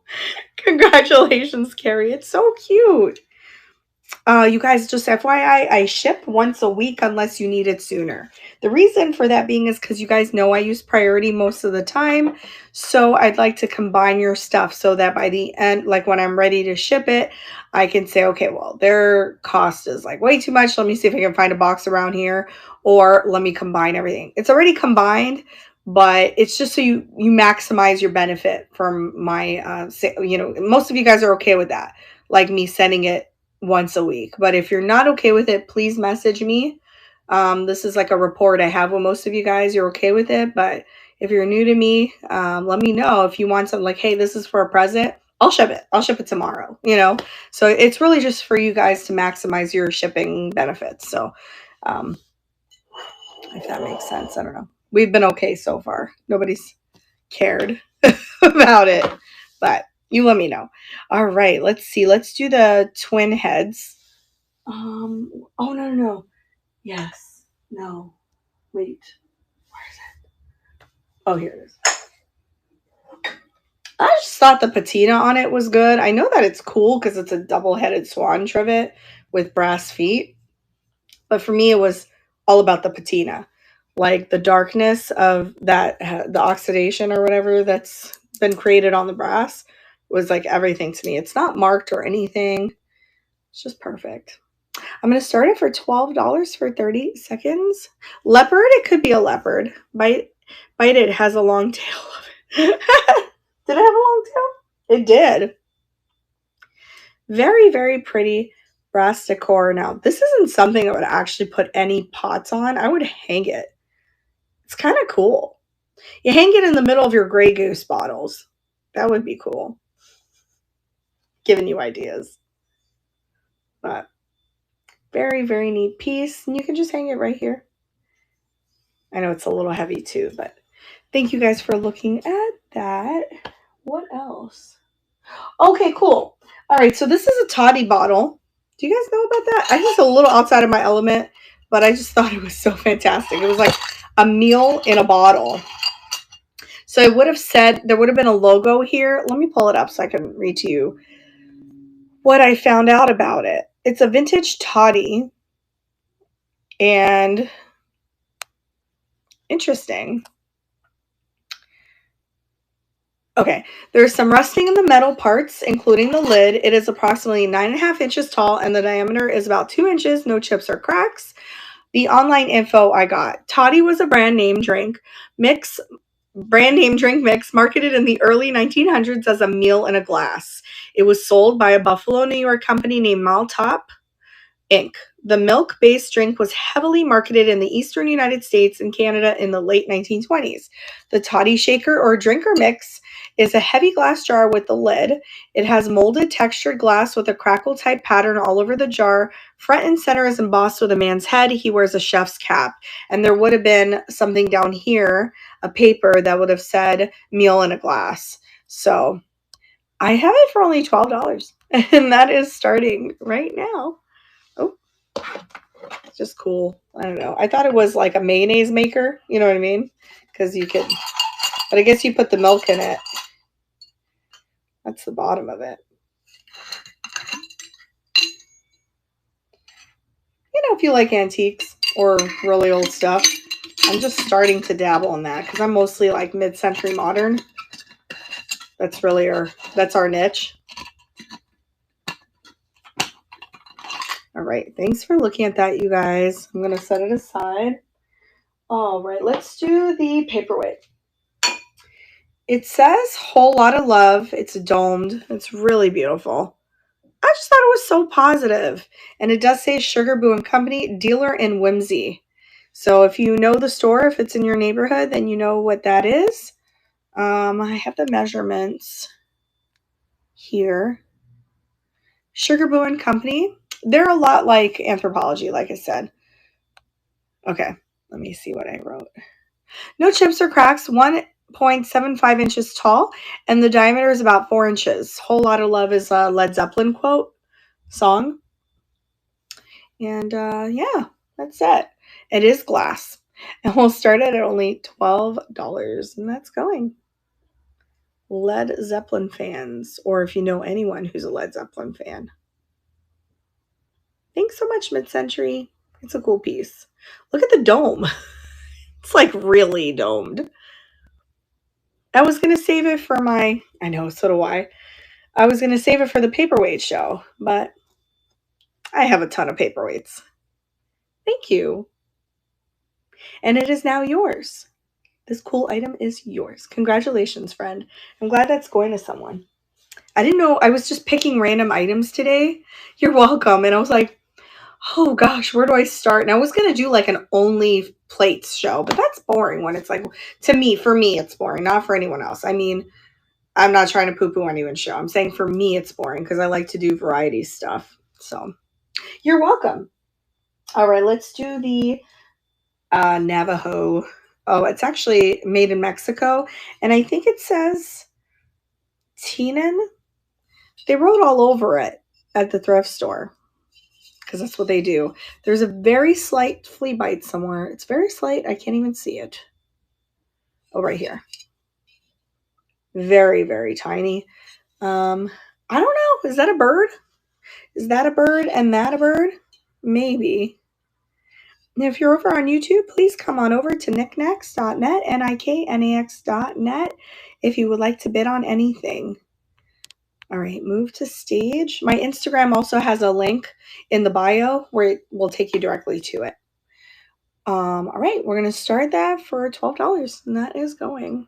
Congratulations, Carrie. It's so cute. You guys, just FYI, I ship once a week unless you need it sooner. The reason for that being is because you guys know I use priority most of the time. So I'd like to combine your stuff so that by the end, like when I'm ready to ship it, I can say, okay, well, their cost is like way too much. Let me see if I can find a box around here, or let me combine everything. It's already combined, but it's just so you maximize your benefit from my, most of you guys are okay with that, like me sending it once a week. But if you're not okay with it, please message me. This is like a rapport I have with most of you guys. You're okay with it, but if you're new to me, let me know if you want something like, hey, this is for a present. I'll ship it. I'll ship it tomorrow, So it's really just for you guys to maximize your shipping benefits. So if that makes sense, I don't know. We've been okay so far. Nobody's cared about it, but you let me know. All right, let's see. Let's do the twin heads. Oh, no. Yes. No. Wait. Where is it? Oh, here it is. I just thought the patina on it was good. I know that it's cool because it's a double-headed swan trivet with brass feet. But for me, it was all about the patina. Like the darkness of that, the oxidation or whatever that's been created on the brass was like everything to me. It's not marked or anything. It's just perfect. I'm going to start it for $12 for 30 seconds. Leopard, it could be a leopard. Bite it has a long tail of it. Did it have a long tail? It did. Very, very pretty brass decor. Now, this isn't something I would actually put any pots on. I would hang it. It's kind of cool. You hang it in the middle of your Grey Goose bottles. That would be cool. giving you ideas. But very, very neat piece. And you can just hang it right here. I know it's a little heavy too, but thank you guys for looking at that. What else? Okay, cool. All right, so this is a Toddy bottle. Do you guys know about that? I just a little outside of my element, but I just thought it was so fantastic. It was like a meal in a bottle. So I would have said there would have been a logo here. Let me pull it up so I can read to you what I found out about it. It's a vintage Toddy, and interesting. Okay, there's some rusting in the metal parts, including the lid. It is approximately 9.5 inches tall, and the diameter is about 2 inches. No chips or cracks. The online info I got. Toddy was a brand name drink mix marketed in the early 1900s as a meal in a glass. It was sold by a Buffalo, New York company named Maltop Inc. The milk-based drink was heavily marketed in the eastern United States and Canada in the late 1920s. The Toddy shaker or drinker mix is a heavy glass jar with the lid. It has molded textured glass with a crackle-type pattern all over the jar. Front and center is embossed with a man's head. He wears a chef's cap. And there would have been something down here, a paper that would have said meal in a glass. So I have it for only $12. And that is starting right now. Oh, it's just cool. I don't know. I thought it was like a mayonnaise maker. You know what I mean? Because you could, but I guess you put the milk in it. That's the bottom of it. You know, if you like antiques or really old stuff, I'm just starting to dabble in that because I'm mostly like mid-century modern. That's our niche. All right. Thanks for looking at that, you guys. I'm going to set it aside. All right. Let's do the paperweight. It says whole lot of love. It's domed. It's really beautiful. I just thought it was so positive. And it does say Sugar Boo and Company, dealer in Whimsy. So if you know the store, if it's in your neighborhood, then you know what that is. I have the measurements here. Sugar Boo and Company. They're a lot like Anthropologie, like I said. Okay, let me see what I wrote. No chips or cracks. 1.75 inches tall, and the diameter is about 4 inches. Whole lot of love is a Led Zeppelin quote song. And yeah, that's it. It is glass. And we'll start it at only $12. And that's going. Led Zeppelin fans, or if you know anyone who's a Led Zeppelin fan. Thanks so much, Mid-Century. It's a cool piece. Look at the dome. It's like really domed. I was going to save it for I know, so do I. I was going to save it for the paperweight show, but I have a ton of paperweights. Thank you. And it is now yours. This cool item is yours. Congratulations, friend. I'm glad that's going to someone. I didn't know. I was just picking random items today. You're welcome. And I was like, oh gosh, where do I start? And I was going to do like an only plates show, but that's boring when it's like, for me, it's boring, not for anyone else. I mean, I'm not trying to poo-poo anyone's show. I'm saying for me, it's boring because I like to do variety stuff. So you're welcome. All right, let's do the Navajo. Oh, it's actually made in Mexico. And I think it says Tinan. They wrote all over it at the thrift store because that's what they do. There's a very slight flea bite somewhere. It's very slight. I can't even see it. Oh, right here. Very, very tiny. I don't know. Is that a bird? Is that a bird and that a bird? Maybe. If you're over on YouTube, please come on over to knickknacks.net, niknax.net, if you would like to bid on anything. All right, move to stage. My Instagram also has a link in the bio where it will take you directly to it. All right, we're going to start that for $12, and that is going.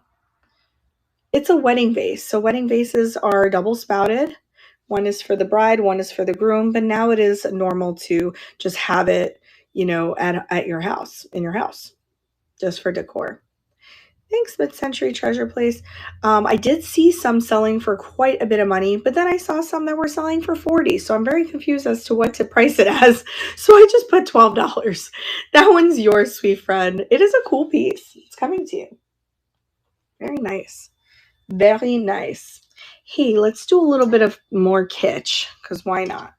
It's a wedding vase. So wedding vases are double spouted. One is for the bride, one is for the groom, but now it is normal to just have it, at your house, in your house, just for decor. Thanks, Mid-Century Treasure Place. I did see some selling for quite a bit of money, but then I saw some that were selling for 40. So I'm very confused as to what to price it as. So I just put $12. That one's yours, sweet friend. It is a cool piece. It's coming to you. Very nice. Very nice. Hey, let's do a little bit of more kitsch, because why not?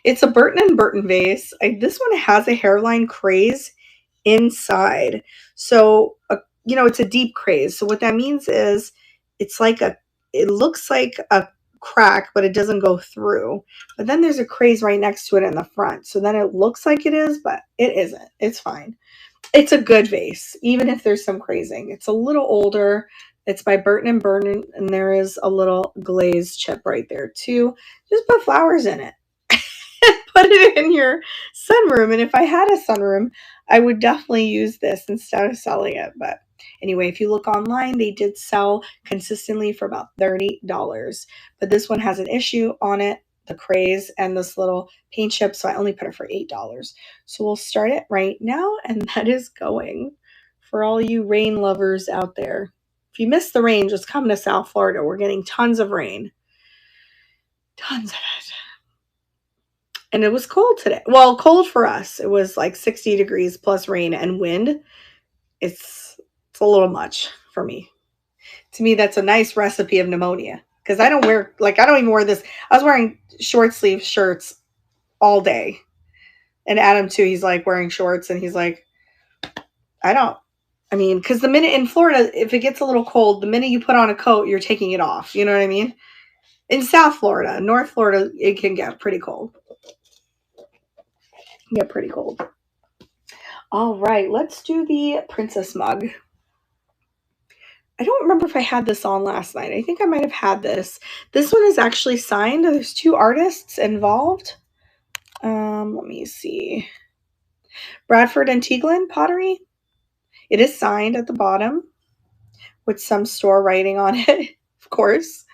It's a Burton and Burton vase. This one has a hairline craze inside. So, it's a deep craze. So what that means is it's like it looks like a crack, but it doesn't go through. But then there's a craze right next to it in the front. So then it looks like it is, but it isn't. It's fine. It's a good vase, even if there's some crazing. It's a little older. It's by Burton and Burton, and there is a little glaze chip right there too. Just put flowers in it. Put it in your sunroom. And if I had a sunroom, I would definitely use this instead of selling it. But anyway, if you look online, they did sell consistently for about $30. But this one has an issue on it, the craze and this little paint chip. So I only put it for $8. So we'll start it right now. And that is going for all you rain lovers out there. If you miss the rain, just come to South Florida. We're getting tons of rain. Tons of it. And it was cold today. Well, cold for us. It was like 60 degrees plus rain and wind. It's a little much for me. To me, that's a nice recipe of pneumonia. Because I don't even wear this. I was wearing short sleeve shirts all day. And Adam too, he's like wearing shorts and he's like, because the minute in Florida, if it gets a little cold, the minute you put on a coat, you're taking it off. You know what I mean? In South Florida, North Florida, it can get pretty cold. Get pretty cold. All right, let's do the princess mug. I don't remember if I had this on last night. I think I might have had this. This one is actually signed. There's 2 artists involved. Let me see. Bradford and Teaglin Pottery. It is signed at the bottom with some store writing on it, of course.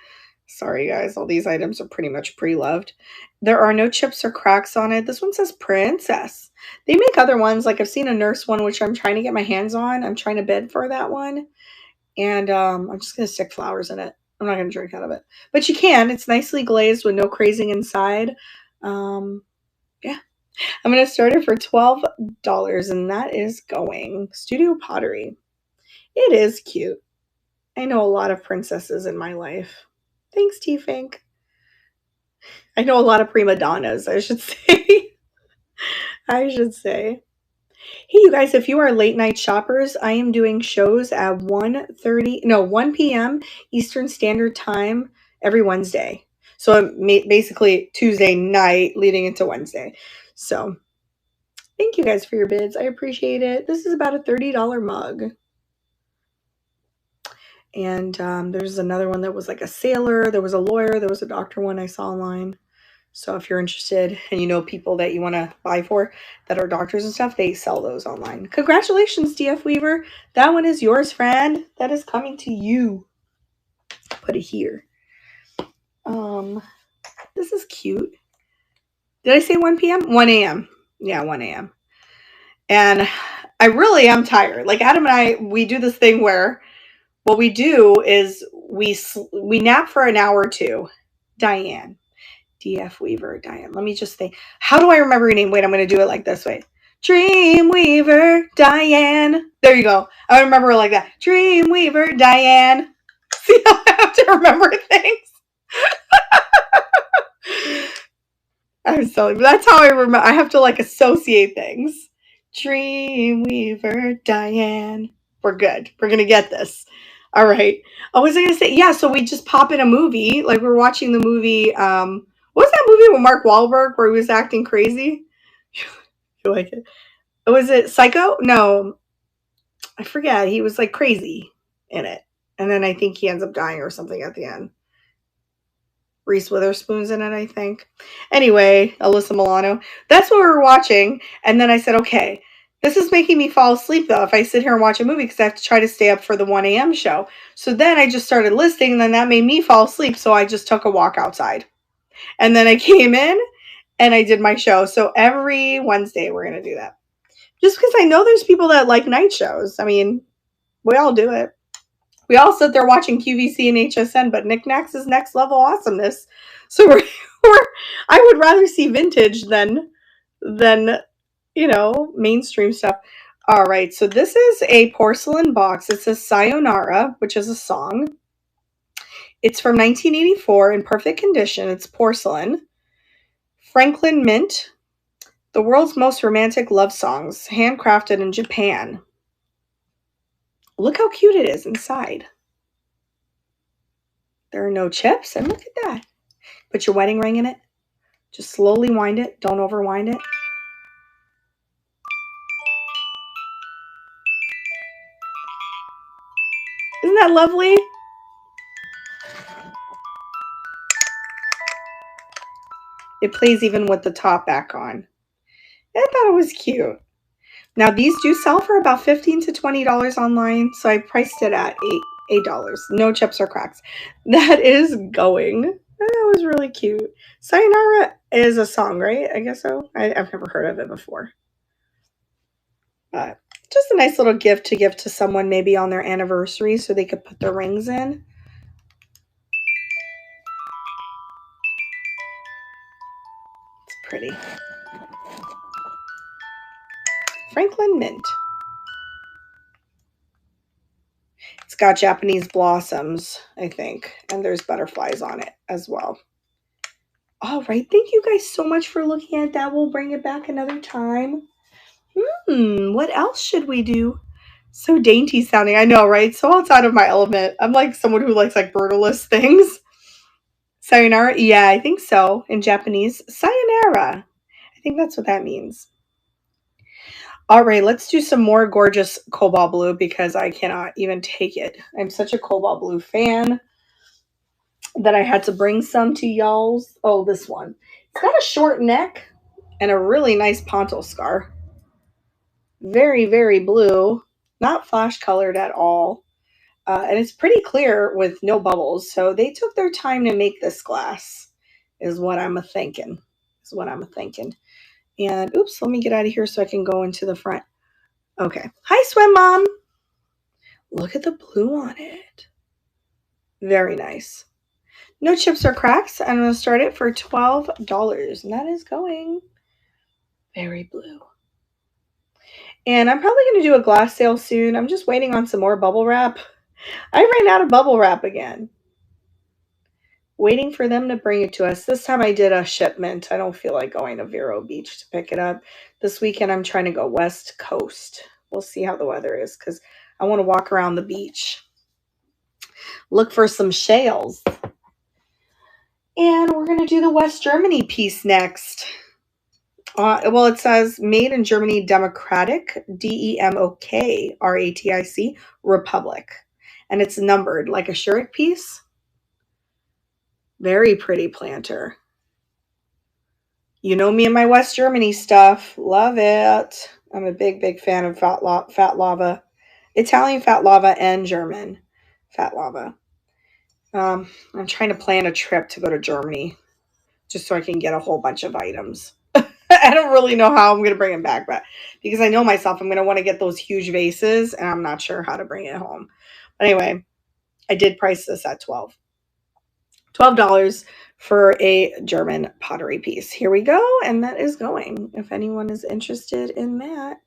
Sorry, guys. All these items are pretty much pre-loved. There are no chips or cracks on it. This one says princess. They make other ones. Like I've seen a nurse one, which I'm trying to get my hands on. I'm trying to bid for that one. And I'm just going to stick flowers in it. I'm not going to drink out of it. But you can. It's nicely glazed with no crazing inside. Yeah. I'm going to start it for $12. And that is going Studio Pottery. It is cute. I know a lot of princesses in my life. Thanks, T-Fink. I know a lot of prima donnas, I should say. I should say. Hey, you guys, if you are late night shoppers, I am doing shows at 1 p.m. Eastern Standard Time every Wednesday. So basically Tuesday night leading into Wednesday. So thank you guys for your bids. I appreciate it. This is about a $30 mug. And there's another one that was like a sailor. There was a lawyer. There was a doctor one I saw online. So if you're interested and you know people that you want to buy for that are doctors and stuff, they sell those online. Congratulations, DF Weaver. That one is yours, friend. That is coming to you. Put it here. This is cute. Did I say 1 p.m.? 1 a.m. Yeah, 1 a.m. And I really am tired. Like Adam and I, we do this thing where what we do is we nap for an hour or two. Diane. DF Weaver, Diane. Let me just think. How do I remember your name? Wait, I'm going to do it like this way. Dreamweaver, Diane. There you go. I remember it like that. Dreamweaver, Diane. See how I have to remember things? I'm silly, but that's how I remember. I have to like associate things. Dreamweaver, Diane. We're good. We're going to get this. All right. Oh, was I going to say? Yeah, so we just pop in a movie. Like we're watching the movie. What was that movie with Mark Wahlberg where he was acting crazy? You like it? Was it Psycho? No. I forget. He was like crazy in it. And then I think he ends up dying or something at the end. Reese Witherspoon's in it, I think. Anyway, Alyssa Milano. That's what we were watching. And then I said, okay, this is making me fall asleep, though, if I sit here and watch a movie because I have to try to stay up for the 1 a.m. show. So then I just started listing, and then that made me fall asleep. So I just took a walk outside. And then I came in and I did my show. So every Wednesday we're going to do that. Just because I know there's people that like night shows. I mean, We all do it. We all sit there watching QVC and HSN, but Knickknacks is next level awesomeness. So I would rather see vintage than mainstream stuff. All right, so this is a porcelain box. It says Sayonara, which is a song. It's from 1984 in perfect condition. It's porcelain. Franklin Mint, the world's most romantic love songs, handcrafted in Japan. Look how cute it is inside. There are no chips, and look at that. Put your wedding ring in it. Just slowly wind it. Don't overwind it. Isn't that lovely? It plays even with the top back on. I thought it was cute. Now these do sell for about $15 to $20 online, so I priced it at $8. No chips or cracks. That is going. That was really cute. Sayonara is a song, right? I guess so. I've never heard of it before. But just a nice little gift to give to someone maybe on their anniversary so they could put their rings in. It's pretty. Franklin Mint. It's got Japanese blossoms, I think, and there's butterflies on it as well. All right, thank you guys so much for looking at that. We'll bring it back another time. What else should we do? So dainty sounding, I know, right? So outside of my element. I'm like someone who likes like brutalist things. Sayonara? Yeah, I think so. In Japanese, sayonara. I think that's what that means. All right, let's do some more gorgeous cobalt blue because I cannot even take it. I'm such a cobalt blue fan that I had to bring some to y'all's. Oh, this one. It's got a short neck and a really nice poncho scar. Very, very blue. Not flash colored at all. And it's pretty clear with no bubbles. So they took their time to make this glass, is what I'm thinking. And oops, let me get out of here so I can go into the front. Okay. Hi, Swim Mom. Look at the blue on it. Very nice. No chips or cracks. I'm going to start it for $12. And that is going very blue. And I'm probably going to do a glass sale soon. I'm just waiting on some more bubble wrap. I ran out of bubble wrap again. Waiting for them to bring it to us. This time I did a shipment. I don't feel like going to Vero Beach to pick it up. This weekend I'm trying to go West Coast. We'll see how the weather is because I want to walk around the beach. Look for some shales. And we're going to do the West Germany piece next. Well, it says made in Germany Democratic, DEMOKRATIC, Republic. And it's numbered like a shirt piece. Very pretty planter. You know me and my West Germany stuff. Love it. I'm a big, big fan of fat lava. Italian fat lava and German fat lava. I'm trying to plan a trip to go to Germany just so I can get a whole bunch of items. I don't really know how I'm going to bring them back, but because I know myself, I'm going to want to get those huge vases, and I'm not sure how to bring it home. But anyway, I did price this at $12 for a German pottery piece. Here we go, and that is going. If anyone is interested in that,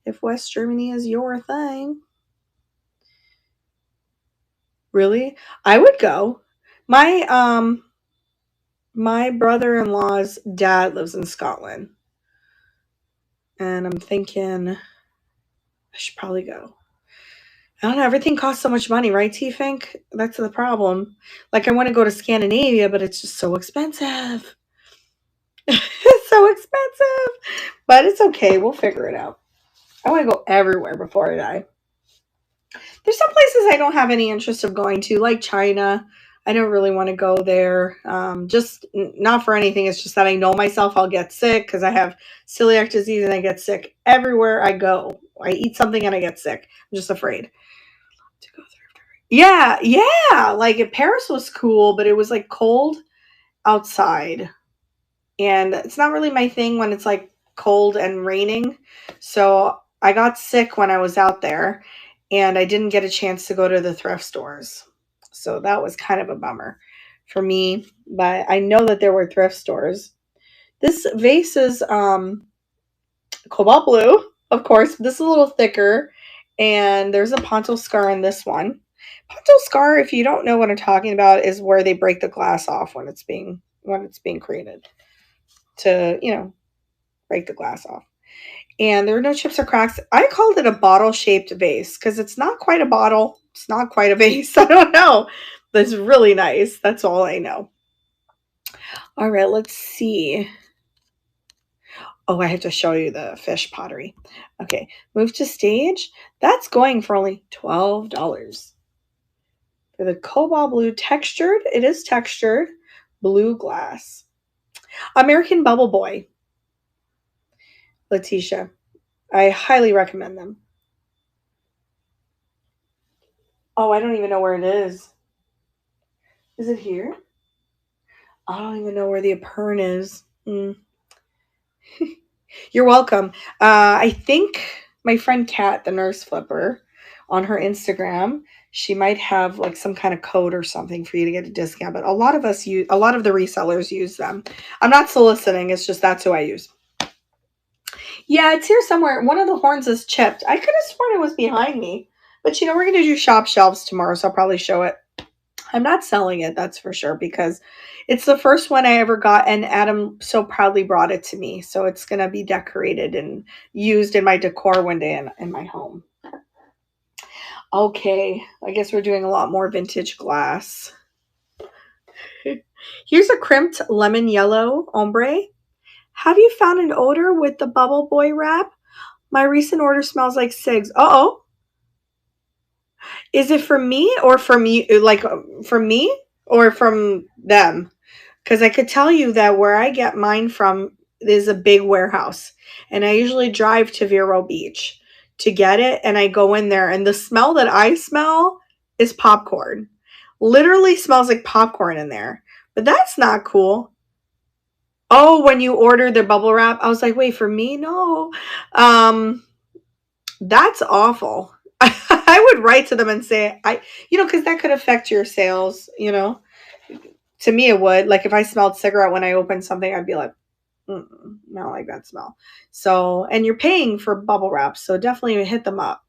if West Germany is your thing. Really? I would go. My brother-in-law's dad lives in Scotland. And I'm thinking I should probably go. I don't know. Everything costs so much money, right, T-Fink? That's the problem. Like, I want to go to Scandinavia, but it's just so expensive. It's so expensive. But it's okay. We'll figure it out. I want to go everywhere before I die. There's some places I don't have any interest of going to, like China. I don't really want to go there. Just not for anything. It's just that I know myself. I'll get sick because I have celiac disease and I get sick everywhere I go. I eat something and I get sick. I'm just afraid to go thrift. Yeah. Like Paris was cool, but it was like cold outside. And it's not really my thing when it's like cold and raining. So I got sick when I was out there. and I didn't get a chance to go to the thrift stores. So that was kind of a bummer for me, but I know that there were thrift stores. This vase is cobalt blue, of course. This is a little thicker, and there's a pontil scar in this one. Pontil scar, if you don't know what I'm talking about, is where they break the glass off when it's being created to, break the glass off. And there are no chips or cracks. I called it a bottle shaped vase because it's not quite a bottle. It's not quite a vase. I don't know. But it's really nice. That's all I know. All right, let's see. Oh, I have to show you the fish pottery. Okay, move to stage. That's going for only $12. For the cobalt blue textured, it is textured blue glass. American Bubble Boy. Letitia. I highly recommend them. Oh, I don't even know where it is. Is it here? I don't even know where the apern is. You're welcome. I think my friend Kat, the nurse flipper, on her Instagram, she might have like some kind of code or something for you to get a discount. But a lot of the resellers use them. I'm not soliciting. It's just that's who I use. Yeah, it's here somewhere. One of the horns is chipped. I could have sworn it was behind me. But we're going to do shop shelves tomorrow, so I'll probably show it. I'm not selling it, that's for sure, because it's the first one I ever got, and Adam so proudly brought it to me. So it's going to be decorated and used in my decor one day in my home. Okay, I guess we're doing a lot more vintage glass. Here's a crimped lemon yellow ombre. Have you found an odor with the Bubble Boy wrap? My recent order smells like cigs. Uh-oh. Is it for me or from you? Like, from me or from them? Because I could tell you that where I get mine from is a big warehouse. And I usually drive to Vero Beach to get it. And I go in there, and the smell that I smell is popcorn. Literally smells like popcorn in there. But that's not cool. Oh, when you order their bubble wrap, I was like, wait, for me? No. That's awful. I would write to them and say, because that could affect your sales. To me, it would. Like if I smelled cigarette when I opened something, I'd be like, not like that smell. So, and you're paying for bubble wrap, so definitely hit them up.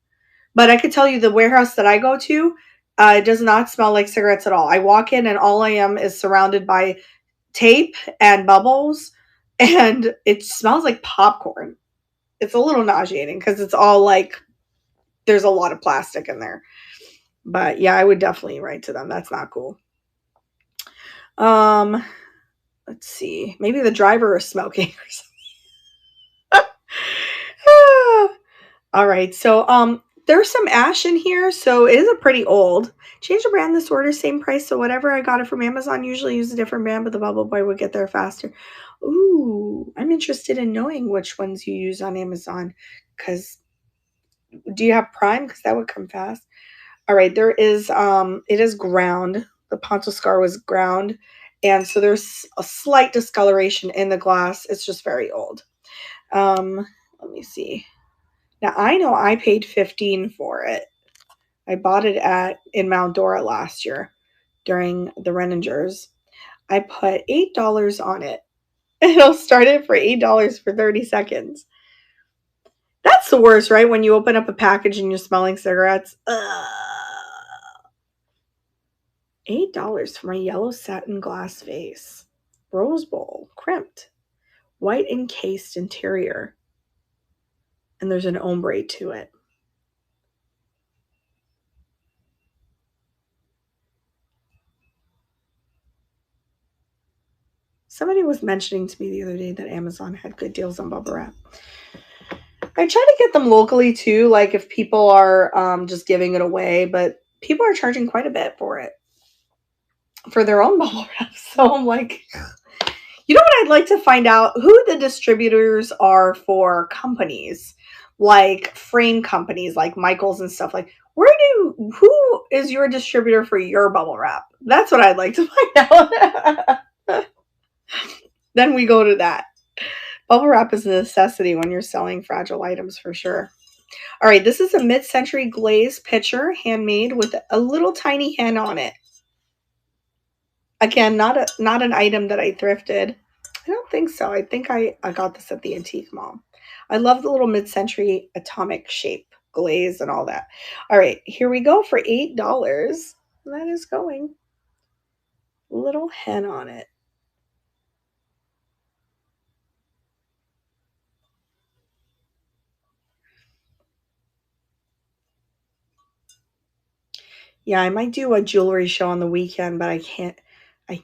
But I could tell you the warehouse that I go to, it does not smell like cigarettes at all. I walk in and all I am is surrounded by tape and bubbles, and it smells like popcorn. It's a little nauseating because it's all like, there's a lot of plastic in there. But yeah, I would definitely write to them. That's not cool. Let's see. Maybe the driver is smoking or something. All right. So there's some ash in here, so it is a pretty old. Change the brand this order, same price. So whatever I got it from Amazon, usually use a different brand, but the Bubble Boy would get there faster. Ooh, I'm interested in knowing which ones you use on Amazon. Because do you have Prime? Because that would come fast. All right, there is it is ground. The pontil scar was ground, and so there's a slight discoloration in the glass. It's just very old. Let me see. Now I know I paid $15 for it. I bought it in Mount Dora last year during the Reningers. I put $8 on it. It'll start it for $8 for 30 seconds. That's the worst, right? When you open up a package and you're smelling cigarettes. $8 for my yellow satin glass vase. Rose bowl, crimped. White encased interior. And there's an ombre to it. Somebody was mentioning to me the other day that Amazon had good deals on bubble wrap. I try to get them locally too, like if people are just giving it away, but people are charging quite a bit for it. For their own bubble wrap. So I'm like, you know what I'd like to find out? Who the distributors are for companies, like frame companies like Michaels and stuff. Like, who is your distributor for your bubble wrap? That's what I'd like to find out. Then we go to that. Bubble wrap is a necessity when you're selling fragile items for sure. All right, this is a mid-century glazed pitcher, handmade with a little tiny hen on it. Again, not an item that I thrifted. I don't think so. I think I got this at the antique mall. I love the little mid-century atomic shape glaze and all that. All right, here we go for $8. That is going. Little hen on it. Yeah, I might do a jewelry show on the weekend, but I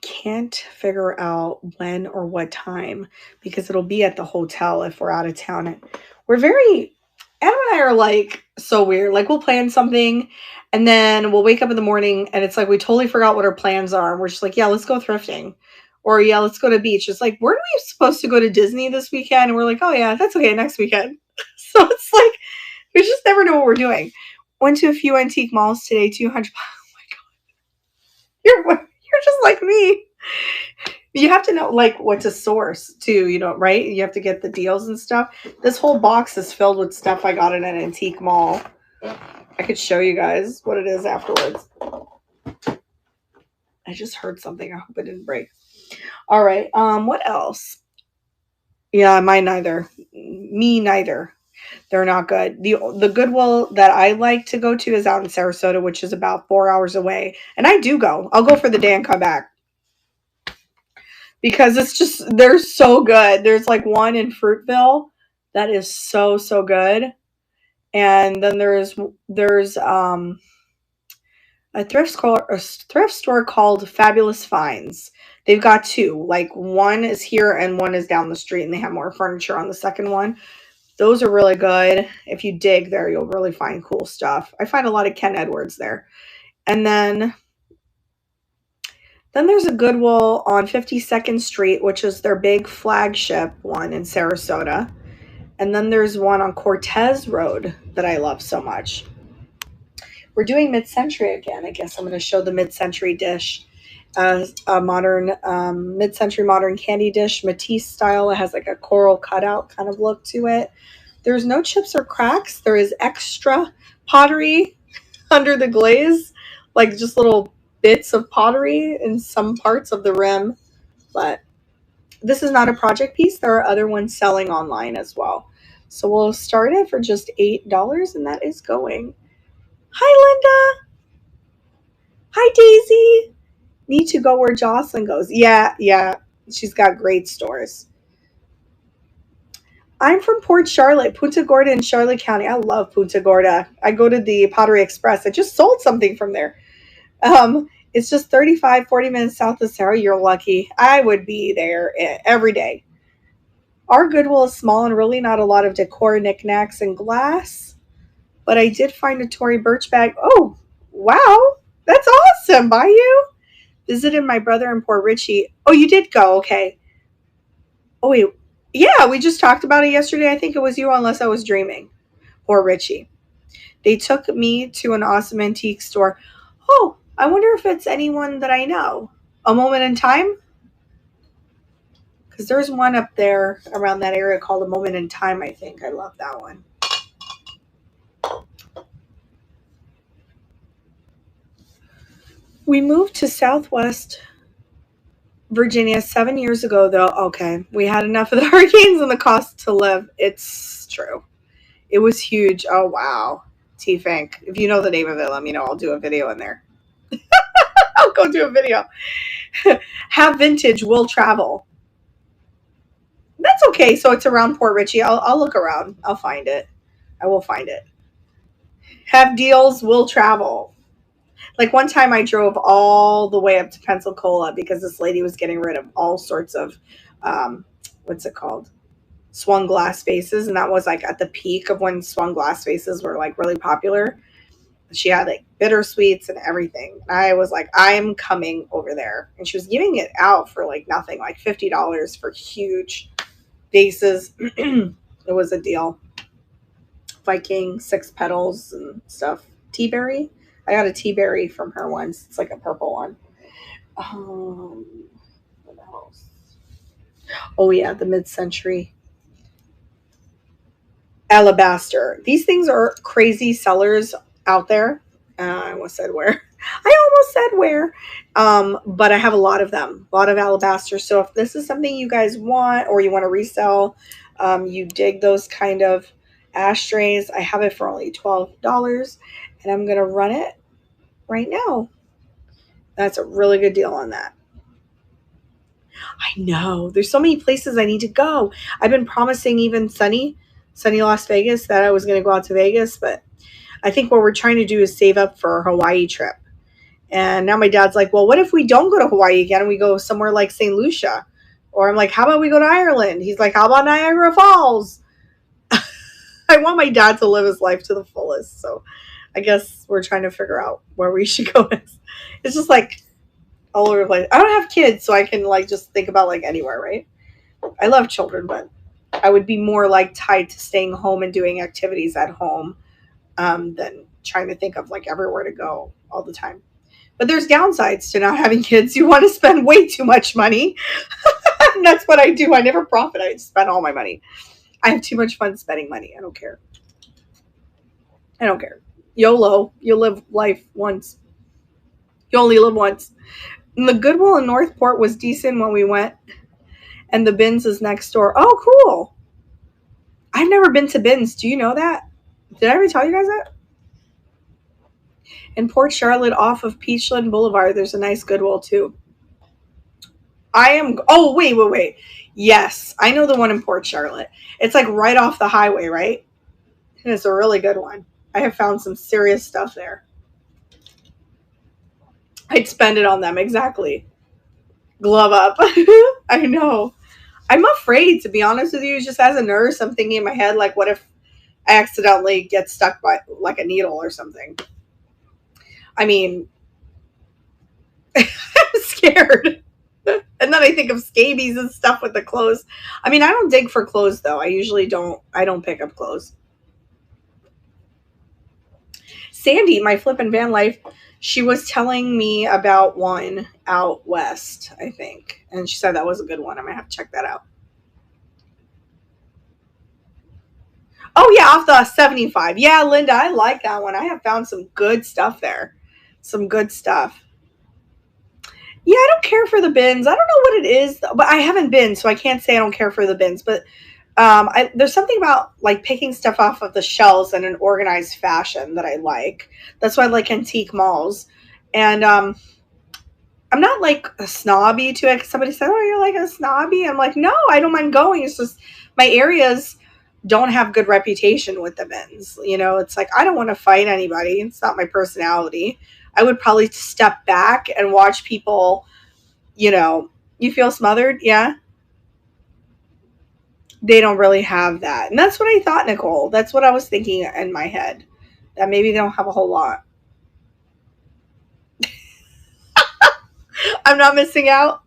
can't figure out when or what time because it'll be at the hotel if we're out of town. And we're very Adam and I are like so weird. Like we'll plan something and then we'll wake up in the morning and it's like we totally forgot what our plans are. And we're just like, yeah, let's go thrifting. Or yeah, let's go to the beach. It's like, weren't we supposed to go to Disney this weekend? And we're like, oh yeah, that's okay, next weekend. So it's like we just never know what we're doing. Went to a few antique malls today, 200. You're just like me. You have to know like what to source too, right? You have to get the deals and stuff. This whole box is filled with stuff I got in an antique mall. I could show you guys what it is afterwards. I just heard something. I hope it didn't break. All right. What else? Yeah, mine neither. Me neither. They're not good. The Goodwill that I like to go to is out in Sarasota, which is about 4 hours away. And I do go. I'll go for the day and come back. Because it's just they're so good. There's like one in Fruitville that is so so good. And then there's a thrift store called Fabulous Finds. They've got two. Like one is here and one is down the street and they have more furniture on the second one. Those are really good. If you dig there, you'll really find cool stuff. I find a lot of Ken Edwards there. And then there's a Goodwill on 52nd Street, which is their big flagship one in Sarasota. And then there's one on Cortez Road that I love so much. We're doing mid-century again. I guess I'm going to show the mid-century dish. A modern, mid-century modern candy dish, Matisse style. It has like a coral cutout kind of look to it. There's no chips or cracks. There is extra pottery under the glaze, like just little bits of pottery in some parts of the rim. But this is not a project piece. There are other ones selling online as well. So we'll start it for just $8, and that is going. Hi, Linda. Hi, Daisy. Need to go where Jocelyn goes. Yeah, yeah. She's got great stores. I'm from Port Charlotte, Punta Gorda in Charlotte County. I love Punta Gorda. I go to the Pottery Express. I just sold something from there. It's just 40 minutes south of Sarah. You're lucky. I would be there every day. Our Goodwill is small and really not a lot of decor, knickknacks, and glass. But I did find a Tory Burch bag. Oh, wow. That's awesome. By you? Visited my brother in Port Richey. Oh, you did go. Okay. Oh, wait. Yeah, we just talked about it yesterday. I think it was you, unless I was dreaming. Port Richey. They took me to an awesome antique store. Oh, I wonder if it's anyone that I know. A Moment in Time? Because there's one up there around that area called A Moment in Time, I think. I love that one. We moved to Southwest Virginia 7 years ago, though. Okay, we had enough of the hurricanes and the cost to live. It's true. It was huge. Oh, wow. T Fink. If you know the name of it, let me know. I'll do a video in there. I'll go do a video. Have vintage, will travel. That's okay. So it's around Port Richey. I'll look around. I'll find it. I will find it. Have deals, will travel. Like one time I drove all the way up to Pensacola because this lady was getting rid of all sorts of, um, what's it called? Swung glass vases. And that was like at the peak of when swung glass vases were like really popular. She had like bittersweets and everything. I was like, I'm coming over there. And she was giving it out for like nothing, like $50 for huge vases. It was a deal. Viking, six petals and stuff. Tea berry. I got a tea berry from her once. It's like a purple one. Um, what else? Oh yeah, the mid-century. alabaster. These things are crazy sellers out there. I almost said where. I almost said where. But I have a lot of them, a lot of alabaster. So if this is something you guys want or you want to resell, you dig those kind of ashtrays, I have it for only $12 and I'm going to run it right now. That's a really good deal on that. I know. There's so many places I need to go. I've been promising even Sunny Las Vegas, that I was going to go out to Vegas, but I think what we're trying to do is save up for a Hawaii trip. And now my dad's like, well, what if we don't go to Hawaii again and we go somewhere like St. Lucia? Or I'm like, how about we go to Ireland? He's like, how about Niagara Falls? I want my dad to live his life to the fullest. So I guess we're trying to figure out where we should go. It's just like all over the place. I don't have kids, so I can like just think about like anywhere, right? I love children, but I would be more like tied to staying home and doing activities at home than trying to think of like everywhere to go all the time. But there's downsides to not having kids. You want to spend way too much money. And that's what I do. I never profit. I spend all my money. I have too much fun spending money. I don't care. I don't care. YOLO. You live life once. You only live once. And the Goodwill in Northport was decent when we went. And the Bins is next door. Oh, cool. I've never been to Bins. Do you know that? Did I ever tell you guys that? In Port Charlotte off of Peachland Boulevard, there's a nice Goodwill too. Oh, wait. Yes, I know the one in Port Charlotte. It's like right off the highway, right? And it's a really good one. I have found some serious stuff there. I'd spend it on them, exactly. Glove up. I know. I'm afraid, to be honest with you, just as a nurse, I'm thinking in my head, like, what if I accidentally get stuck by like a needle or something? I mean, I'm scared. And then I think of scabies and stuff with the clothes. I mean, I don't dig for clothes though. I don't pick up clothes. Sandy, my flippin' van life, she was telling me about one out west, I think. And she said that was a good one. I might have to check that out. Oh yeah, off the 75. Yeah, Linda, I like that one. I have found some good stuff there. Some good stuff. Yeah, I don't care for the bins. I don't know what it is, but I haven't been, so I can't say I don't care for the bins. But there's something about like picking stuff off of the shelves in an organized fashion that I like. That's why I like antique malls. And I'm not like a snobby to it. Somebody said, "Oh, you're like a snobby." I'm like, no, I don't mind going. It's just my areas don't have good reputation with the bins. You know, it's like I don't want to fight anybody. It's not my personality. I would probably step back and watch people, you know, you feel smothered, yeah. They don't really have that. And that's what I thought, Nicole. That's what I was thinking in my head. That maybe they don't have a whole lot. I'm not missing out.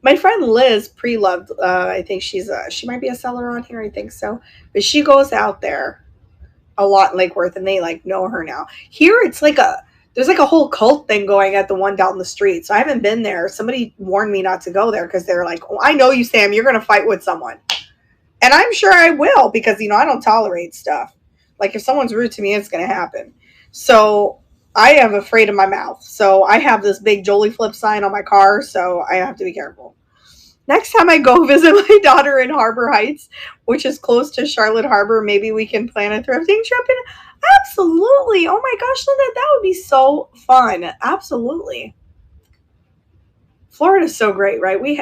My friend Liz pre-loved. I think she might be a seller on here. I think so, but she goes out there a lot in Lake Worth, and they like know her now. Here, it's like there's like a whole cult thing going at the one down the street. So I haven't been there. Somebody warned me not to go there because they're like, "Oh, I know you, Sam. You're gonna fight with someone," and I'm sure I will because I don't tolerate stuff. Like if someone's rude to me, it's gonna happen. So I am afraid of my mouth. So I have this big Jolie Flip sign on my car, so I have to be careful. Next time I go visit my daughter in Harbor Heights, which is close to Charlotte Harbor, maybe we can plan a thrifting trip. And absolutely. Oh my gosh, Linda, that would be so fun. Absolutely. Florida's so great, right? When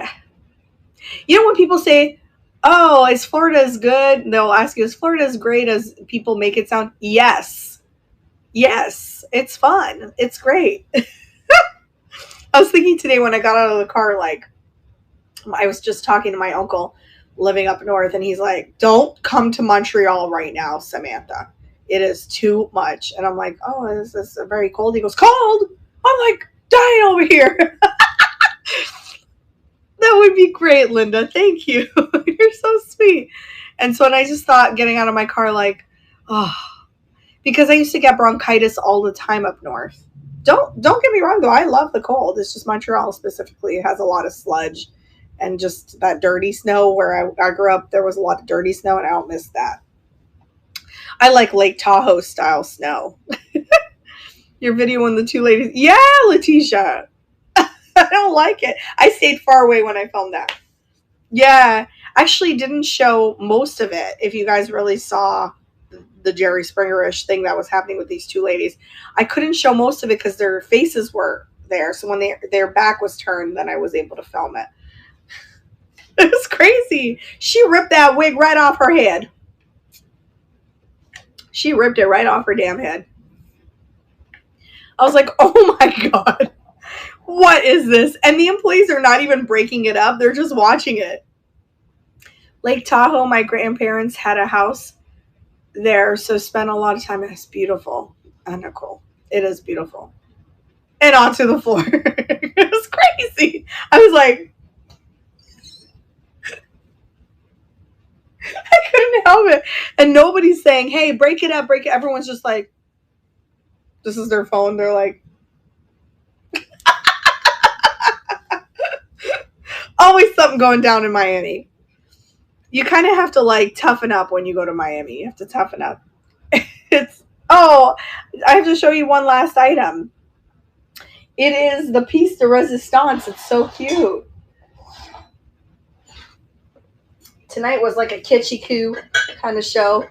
people say, "Oh, is Florida as good?" They'll ask you, "Is Florida as great as people make it sound?" Yes. Yes. It's fun. It's great. I was thinking today when I got out of the car, like, I was just talking to my uncle living up north, and he's like, "Don't come to Montreal right now, Samantha. It is too much." And I'm like, "Oh, is this very cold?" He goes, "Cold?" I'm like, dying over here. That would be great, Linda. Thank you. You're so sweet. And so, and I just thought getting out of my car, like, oh, because I used to get bronchitis all the time up north. Don't get me wrong, though. I love the cold. It's just Montreal specifically has a lot of sludge and just that dirty snow where I grew up. There was a lot of dirty snow, and I don't miss that. I like Lake Tahoe style snow. Your video on the two ladies. Yeah, Letitia. I don't like it. I stayed far away when I filmed that. Yeah, actually didn't show most of it. If you guys really saw the Jerry Springer-ish thing that was happening with these two ladies, I couldn't show most of it because their faces were there. So when their back was turned, then I was able to film it. It was crazy. She ripped that wig right off her head. She ripped it right off her damn head. I was like, oh my God, what is this? And the employees are not even breaking it up. They're just watching it. Lake Tahoe, my grandparents had a house there, so spent a lot of time. It's beautiful. Nicole, it is beautiful. And onto the floor. It was crazy. I was like, I couldn't help it. And nobody's saying, hey, break it up, break it. Everyone's just like, this is their phone. They're like, always something going down in Miami. You kind of have to like toughen up when you go to Miami. You have to toughen up. I have to show you one last item. It is the piece de resistance. It's so cute. Tonight was like a kitschy coo kind of show.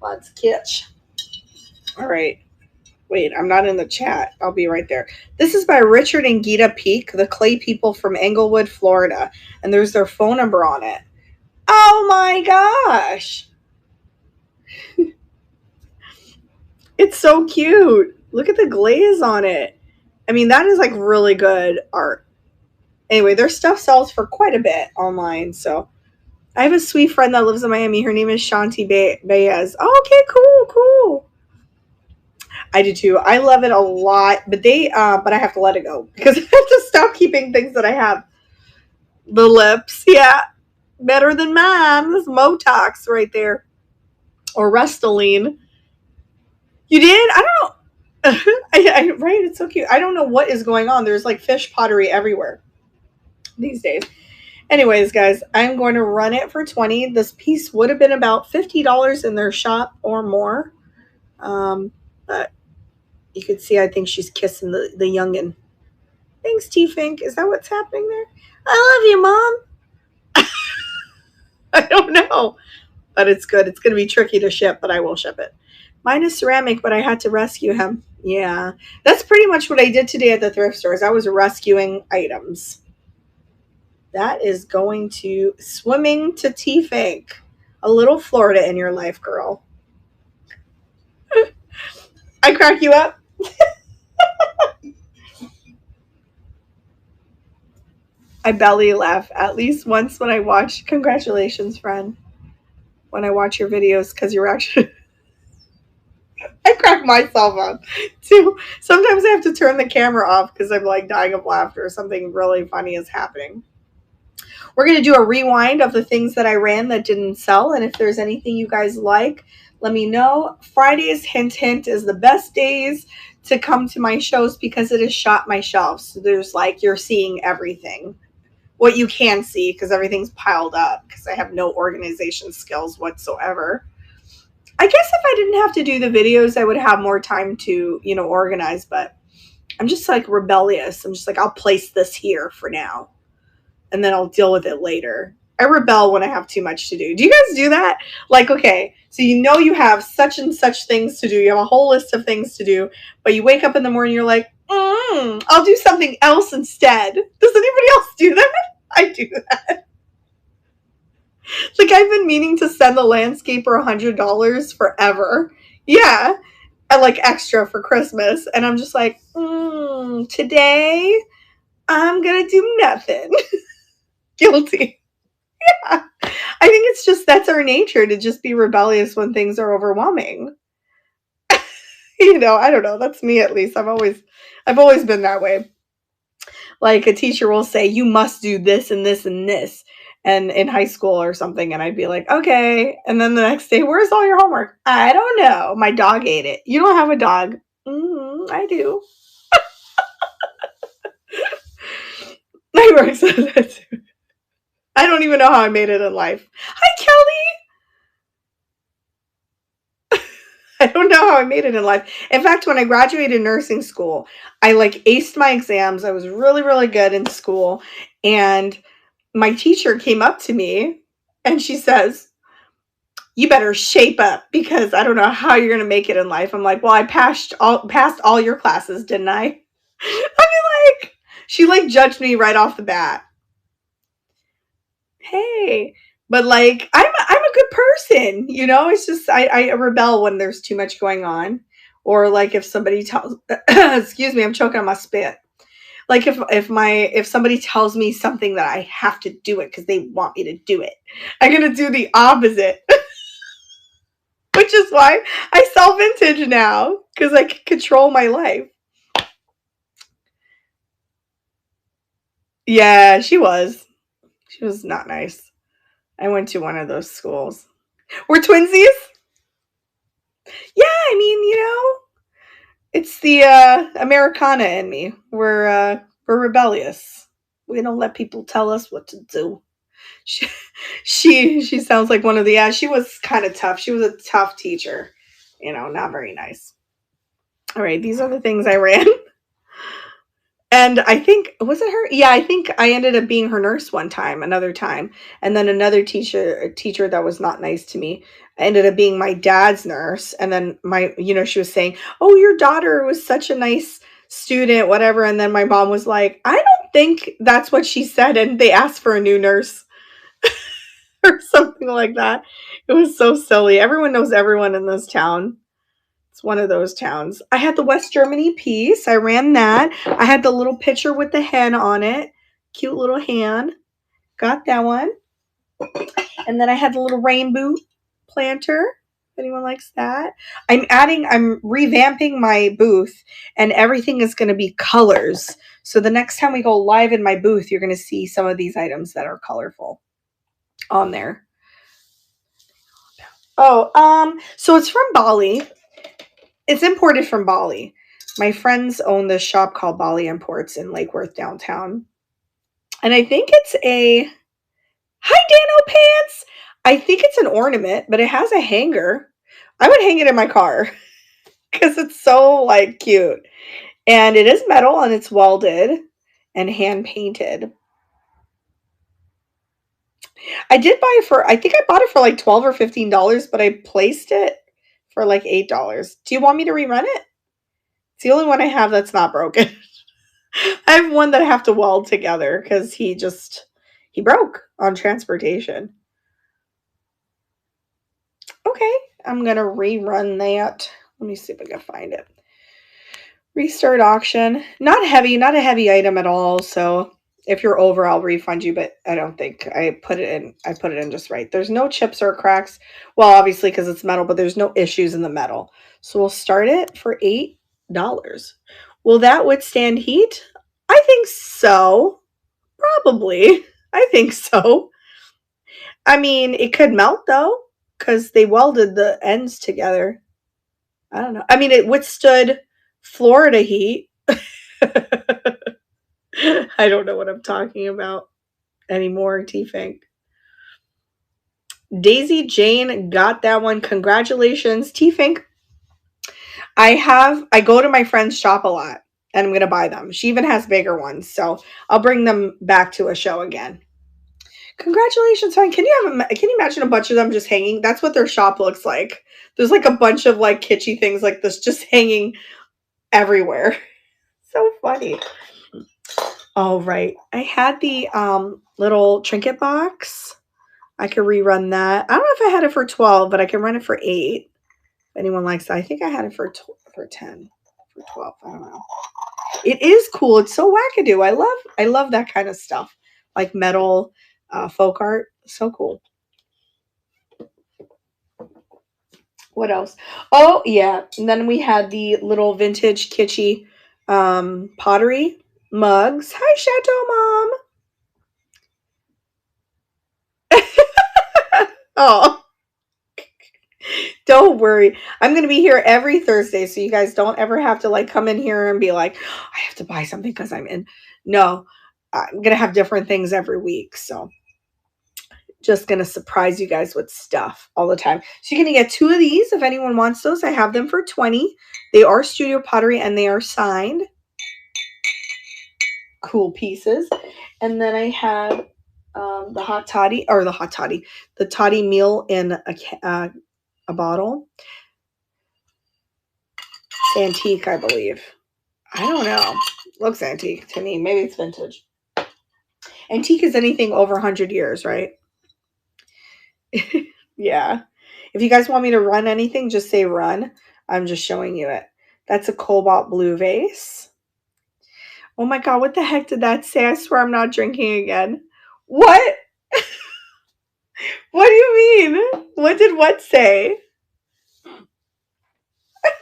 Lots of kitsch. All right. Wait, I'm not in the chat. I'll be right there. This is by Richard and Gita Peak, the clay people from Englewood, Florida. And there's their phone number on it. Oh my gosh. It's so cute. Look at the glaze on it. I mean, that is like really good art. Anyway, their stuff sells for quite a bit online. So I have a sweet friend that lives in Miami. Her name is Shanti Baez. Oh, okay, cool. I do too. I love it a lot, but but I have to let it go because I have to stop keeping things that I have. The lips, yeah, better than mine. This Motox right there, or Restylane. You did? I don't know. Right? It's so cute. I don't know what is going on. There's like fish pottery everywhere these days. Anyways, guys, I'm going to run it for $20. This piece would have been about $50 in their shop or more. But you can see, I think she's kissing the youngin'. Thanks, T-Fink. Is that what's happening there? I love you, Mom. I don't know. But it's good. It's going to be tricky to ship, but I will ship it. Mine is ceramic, but I had to rescue him. Yeah. That's pretty much what I did today at the thrift stores. I was rescuing items. That is going to swimming to T-Fink. A little Florida in your life, girl. I crack you up. I belly laugh at least once when I watch. Congratulations, friend. When I watch your videos, because you're actually. I crack myself up too. Sometimes I have to turn the camera off because I'm like dying of laughter. Something really funny is happening. We're going to do a rewind of the things that I ran that didn't sell. And if there's anything you guys like, let me know. Fridays, hint, hint, is the best days to come to my shows because it is shot my shelves. So there's like, you're seeing everything. What you can see because everything's piled up because I have no organization skills whatsoever. I guess if I didn't have to do the videos, I would have more time to, organize. But I'm just like rebellious. I'm just like, I'll place this here for now. And then I'll deal with it later. I rebel when I have too much to do. Do you guys do that? Like, okay, so you have such and such things to do. You have a whole list of things to do. But you wake up in the morning, you're like, I'll do something else instead. Does anybody else do that? I do that. Like, I've been meaning to send the landscaper $100 forever. Yeah. And like extra for Christmas. And I'm just like, today I'm going to do nothing. Guilty. Yeah. I think it's just, that's our nature to just be rebellious when things are overwhelming. I don't know. That's me at least. I've always been that way. Like a teacher will say, you must do this and this and this. And in high school or something. And I'd be like, okay. And then the next day, where's all your homework? I don't know. My dog ate it. You don't have a dog. I do. My work says that too. I don't even know how I made it in life. Hi, Kelly. I don't know how I made it in life. In fact, when I graduated nursing school, I like aced my exams. I was really, really good in school. And my teacher came up to me and she says, you better shape up because I don't know how you're going to make it in life. I'm like, well, I passed all your classes, didn't I? I mean, like, she like judged me right off the bat. Hey, but like, I'm a good person, you know? It's just, I rebel when there's too much going on. Or like if somebody tells, excuse me, I'm choking on my spit. Like if somebody tells me something that I have to do it because they want me to do it, I'm gonna do the opposite. Which is why I sell vintage now, because I can control my life. Yeah, she was. She was not nice. I went to one of those schools. We're twinsies? Yeah, I mean, it's the Americana in me. We're rebellious. We don't let people tell us what to do. She she sounds like one of the, yeah, she was kind of tough. She was a tough teacher. Not very nice. All right, these are the things I ran. And I think, was it her? Yeah, I think I ended up being her nurse one time, another time. And then another teacher that was not nice to me ended up being my dad's nurse. And then she was saying, oh, your daughter was such a nice student, whatever. And then my mom was like, I don't think that's what she said. And they asked for a new nurse or something like that. It was so silly. Everyone knows everyone in this town. It's one of those towns. I had the West Germany piece. I ran that. I had the little picture with the hen on it. Cute little hen. Got that one. And then I had the little rainbow planter. If anyone likes that. I'm revamping my booth, and everything is going to be colors. So the next time we go live in my booth, you're going to see some of these items that are colorful on there. Oh, so it's from Bali. It's imported from Bali. My friends own this shop called Bali Imports in Lake Worth downtown. And I think it's a, hi Dano Pants. I think it's an ornament, but it has a hanger. I would hang it in my car because it's so like cute. And it is metal and it's welded and hand painted. I did buy it I think I bought it for like $12 or $15, but I placed it for like $8. Do you want me to rerun it? It's the only one I have that's not broken. I have one that I have to weld together because he broke on transportation. Okay, I'm gonna rerun that. Let me see if I can find it. Restart auction. Not a heavy item at all. So if you're over, I'll refund you, but I don't think I put it in just right. There's no chips or cracks. Well, obviously because it's metal, but there's no issues in the metal. So we'll start it for $8. Will that withstand heat? I think so. Probably. I think so. I mean, it could melt though, because they welded the ends together. I don't know. I mean, it withstood Florida heat. I don't know what I'm talking about anymore, T-Fink. Daisy Jane got that one. Congratulations, T-Fink. I go to my friend's shop a lot and I'm going to buy them. She even has bigger ones. So I'll bring them back to a show again. Congratulations, fine. Can you imagine a bunch of them just hanging? That's what their shop looks like. There's like a bunch of like kitschy things like this just hanging everywhere. So funny. All right. I had the little trinket box. I could rerun that. I don't know if I had it for 12, but I can run it for 8. If anyone likes that. I think I had it for 10, for 12. I don't know. It is cool. It's so wackadoo. I love that kind of stuff. Like metal folk art. So cool. What else? Oh, yeah. And then we had the little vintage kitschy pottery mugs. Hi, Chateau Mom. Oh, don't worry. I'm going to be here every Thursday, so you guys don't ever have to like come in here and be like, oh, I have to buy something because I'm in. No, I'm going to have different things every week. So just going to surprise you guys with stuff all the time. So you're going to get 2 of these if anyone wants those. I have them for $20. They are studio pottery and they are signed. Cool pieces. And then I have the Toddy meal in a bottle. It's antique, I believe. I don't know. Looks antique to me. Maybe it's vintage. Antique is anything over 100 years, right? Yeah. If you guys want me to run anything, just say run. I'm just showing you it. That's a cobalt blue vase. Oh my God, what the heck did that say? I swear I'm not drinking again. What? What do you mean? What did what say?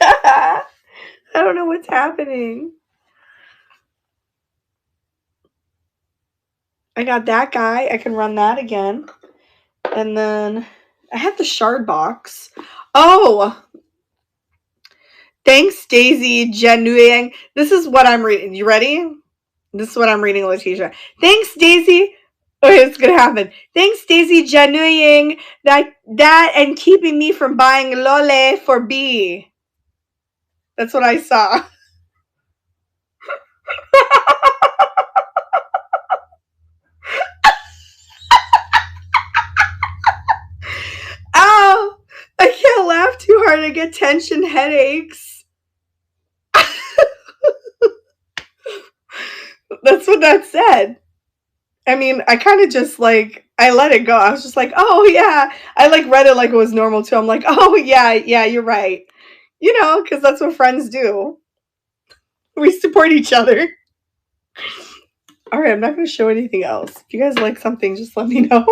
I don't know what's happening. I got that guy. I can run that again. And then I have the shard box. Oh, thanks, Daisy Genuing. This is what I'm reading. You ready? This is what I'm reading, Letitia. Thanks, Daisy. Okay, it's gonna happen. Thanks, Daisy Genuing that and keeping me from buying Lole for B. That's what I saw. Ow! I can't laugh too hard. I get tension headaches. That's what that said. I mean, I kind of just like, I let it go. I was just like, oh yeah. I like read it like it was normal too. I'm like, oh yeah, you're right. You know, because that's what friends do. We support each other. All right, I'm not going to show anything else. If you guys like something, just let me know.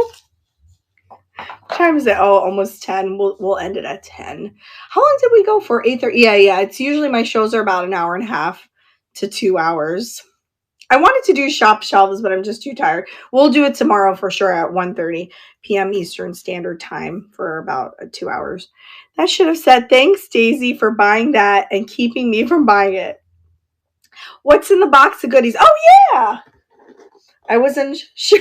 What time is it? Oh, almost 10. We'll end it at 10. How long did we go for? 8:30. Yeah. It's usually my shows are about an hour and a half to 2 hours. I wanted to do shop shelves, but I'm just too tired. We'll do it tomorrow for sure at 1:30 p.m. Eastern Standard Time for about 2 hours. That should have said, thanks, Daisy, for buying that and keeping me from buying it. What's in the box of goodies? Oh, yeah. I wasn't sure.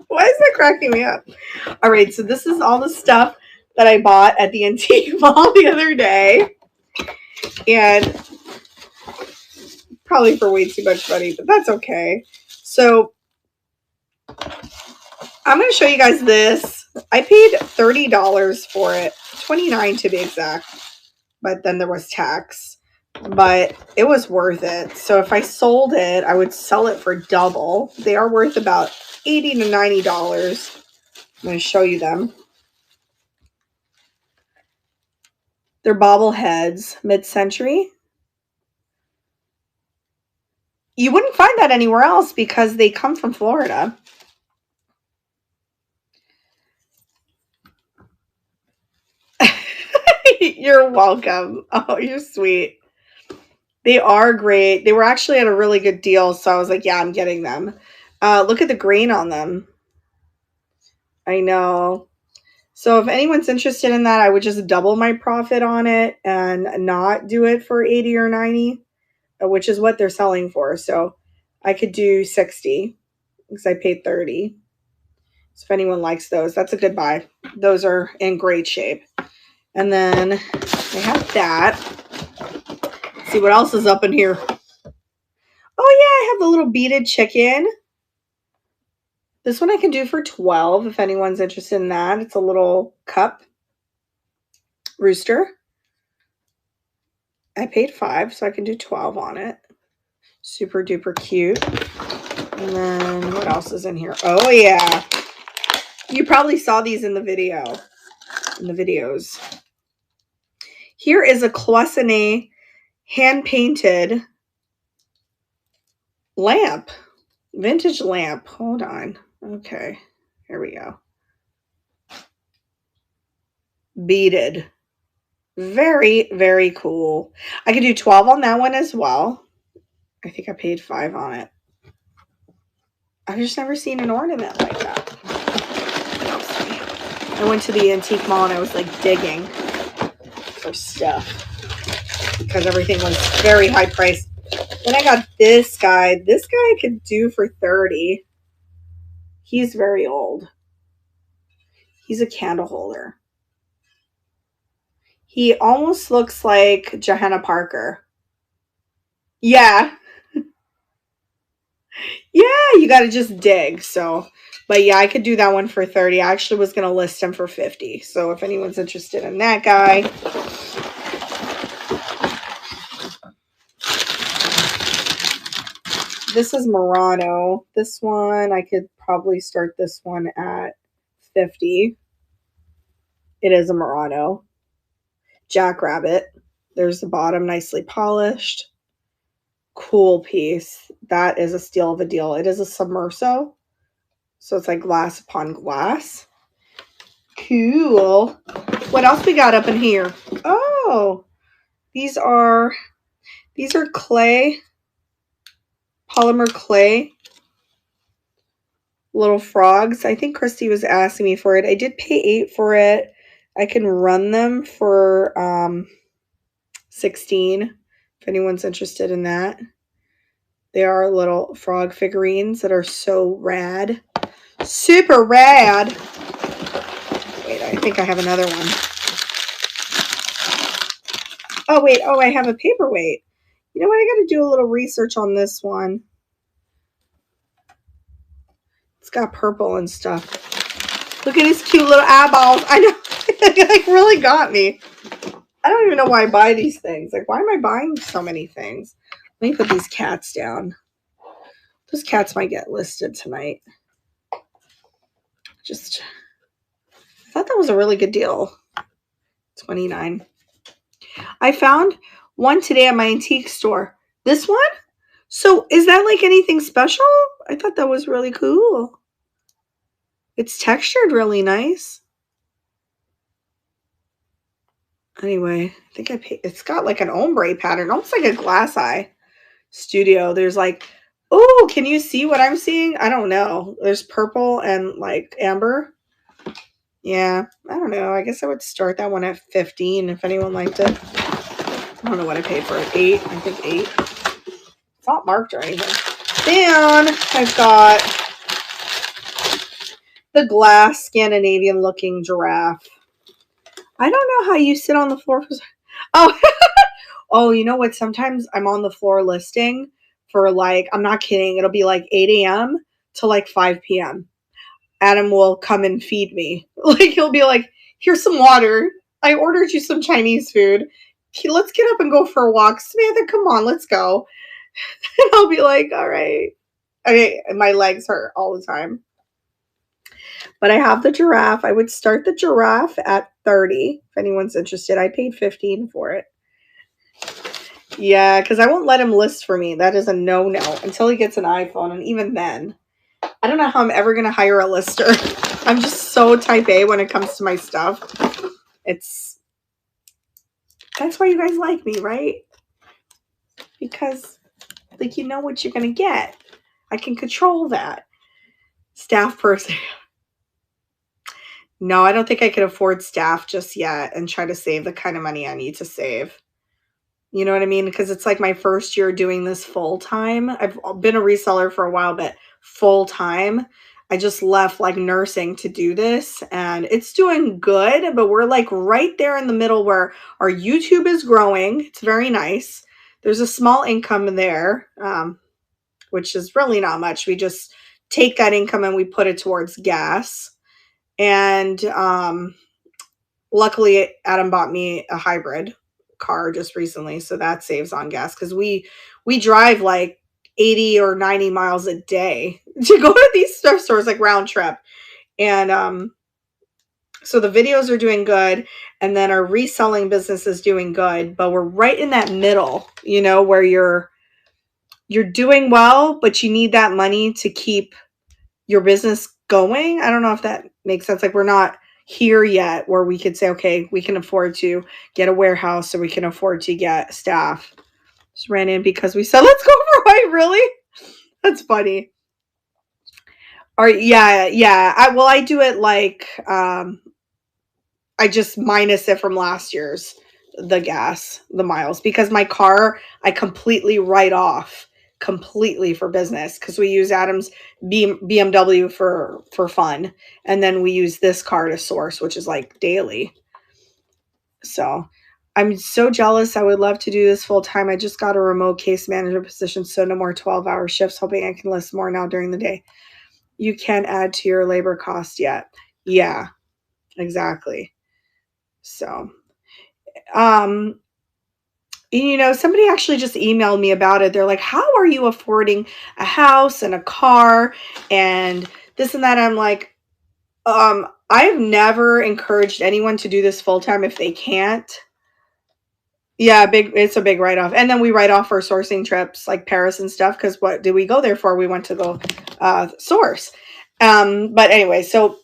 Why is that cracking me up? All right, so this is all the stuff that I bought at the antique mall the other day. And probably for way too much money, but that's okay. So I'm going to show you guys this. I paid $30 for it, $29 to be exact, but then there was tax. But it was worth it. So if I sold it, I would sell it for double. They are worth about $80 to $90. I'm going to show you them. They're bobbleheads, mid-century. You wouldn't find that anywhere else because they come from Florida. You're welcome. Oh, you're sweet. They are great. They were actually at a really good deal, so I was like, yeah, I'm getting them. Look at the grain on them. I know. So if anyone's interested in that, I would just double my profit on it and not do it for 80 or 90, which is what they're selling for. So I could do 60 because I paid 30. So if anyone likes those, that's a good buy. Those are in great shape. And then I have that. Let's see what else is up in here. Oh yeah, I have the little beaded chicken. This one I can do for 12 if anyone's interested in that. It's a little cup rooster. I paid 5, so I can do 12 on it. Super duper cute. And then what else is in here? Oh yeah. You probably saw these in the video. In the videos. Here is a Cloisonné hand-painted lamp. Vintage lamp. Hold on. Okay. Here we go. Beaded. Very, very cool. I could do 12 on that one as well. I think I paid 5 on it. I've just never seen an ornament like that. I went to the antique mall and I was like digging for stuff because everything was very high priced. Then I got this guy. This guy I could do for 30. He's very old. He's a candle holder. He almost looks like Johanna Parker. Yeah. Yeah, you got to just dig. So, but yeah, I could do that one for 30. I actually was going to list him for 50. So if anyone's interested in that guy. This is Murano. This one, I could probably start this one at 50. It is a Murano. Jackrabbit. There's the bottom, nicely polished. Cool piece. That is a steal of a deal. It is a submerso. So it's like glass upon glass. Cool. What else we got up in here? Oh, these are clay, polymer clay, little frogs. I think Christy was asking me for it. I did pay $8 for it. I can run them for $16 if anyone's interested in that. They are little frog figurines that are so rad. Super rad. Wait, I think I have another one. Oh, wait. Oh, I have a paperweight. You know what? I got to do a little research on this one. It's got purple and stuff. Look at his cute little eyeballs. I know. It like really got me. I don't even know why I buy these things. Like, why am I buying so many things? Let me put these cats down. Those cats might get listed tonight. Just, I thought that was a really good deal. $29. I found one today at my antique store. This one? So is that like anything special? I thought that was really cool. It's textured really nice. Anyway, I think I paid. It's got like an ombre pattern, almost like a glass eye. Studio. There's like, oh, can you see what I'm seeing? I don't know. There's purple and like amber. Yeah, I don't know. I guess I would start that one at 15 if anyone liked it. I don't know what I paid for it. 8. I think 8. It's not marked or anything. Then I've got the glass Scandinavian looking giraffe. I don't know how you sit on the floor. Oh, oh, you know what? Sometimes I'm on the floor listing for like, I'm not kidding. It'll be like 8 a.m. to like 5 p.m. Adam will come and feed me. Like he'll be like, here's some water. I ordered you some Chinese food. Let's get up and go for a walk. Samantha, come on, let's go. And I'll be like, all right. Okay, my legs hurt all the time. But I have the giraffe. I would start the giraffe at 30 if anyone's interested. I paid 15 for it. Yeah, because I won't let him list for me. That is a no-no until he gets an iPhone. And even then, I don't know how I'm ever going to hire a lister. I'm just so type A when it comes to my stuff. That's why you guys like me, right? Because, like, you know what you're going to get. I can control that. Staff person. No, I don't think I could afford staff just yet and try to save the kind of money I need to save. You know what I mean? Because it's like my first year doing this full time. I've been a reseller for a while, but full time. I just left like nursing to do this and it's doing good, but we're like right there in the middle where our YouTube is growing. It's very nice. There's a small income there, which is really not much. We just take that income and we put it towards gas. And luckily, Adam bought me a hybrid car just recently, so that saves on gas because we drive like 80 or 90 miles a day to go to these thrift stores, like round trip. And so the videos are doing good, and then our reselling business is doing good, but we're right in that middle, you know, where you're doing well, but you need that money to keep your business going. I don't know if that makes sense. Like we're not here yet where we could say, okay, we can afford to get a warehouse so we can afford to get staff. Just ran in because we said, let's go for white. Really? That's funny. Or yeah. I do it like, I just minus it from last year's the miles, because my car, I completely write off completely for business, because we use Adam's BMW for fun, and then we use this car to source, which is like daily. So I'm so jealous. I would love to do this full time. I just got a remote case manager position, so no more 12-hour shifts, hoping I can list more now during the day. You can't add to your labor cost yet. Yeah, exactly. So, somebody actually just emailed me about it. They're like, how are you affording a house and a car and this and that? I'm like, I've never encouraged anyone to do this full time if they can't. Yeah, it's a big write off. And then we write off our sourcing trips like Paris and stuff, because what did we go there for? We went to go source. But anyway, so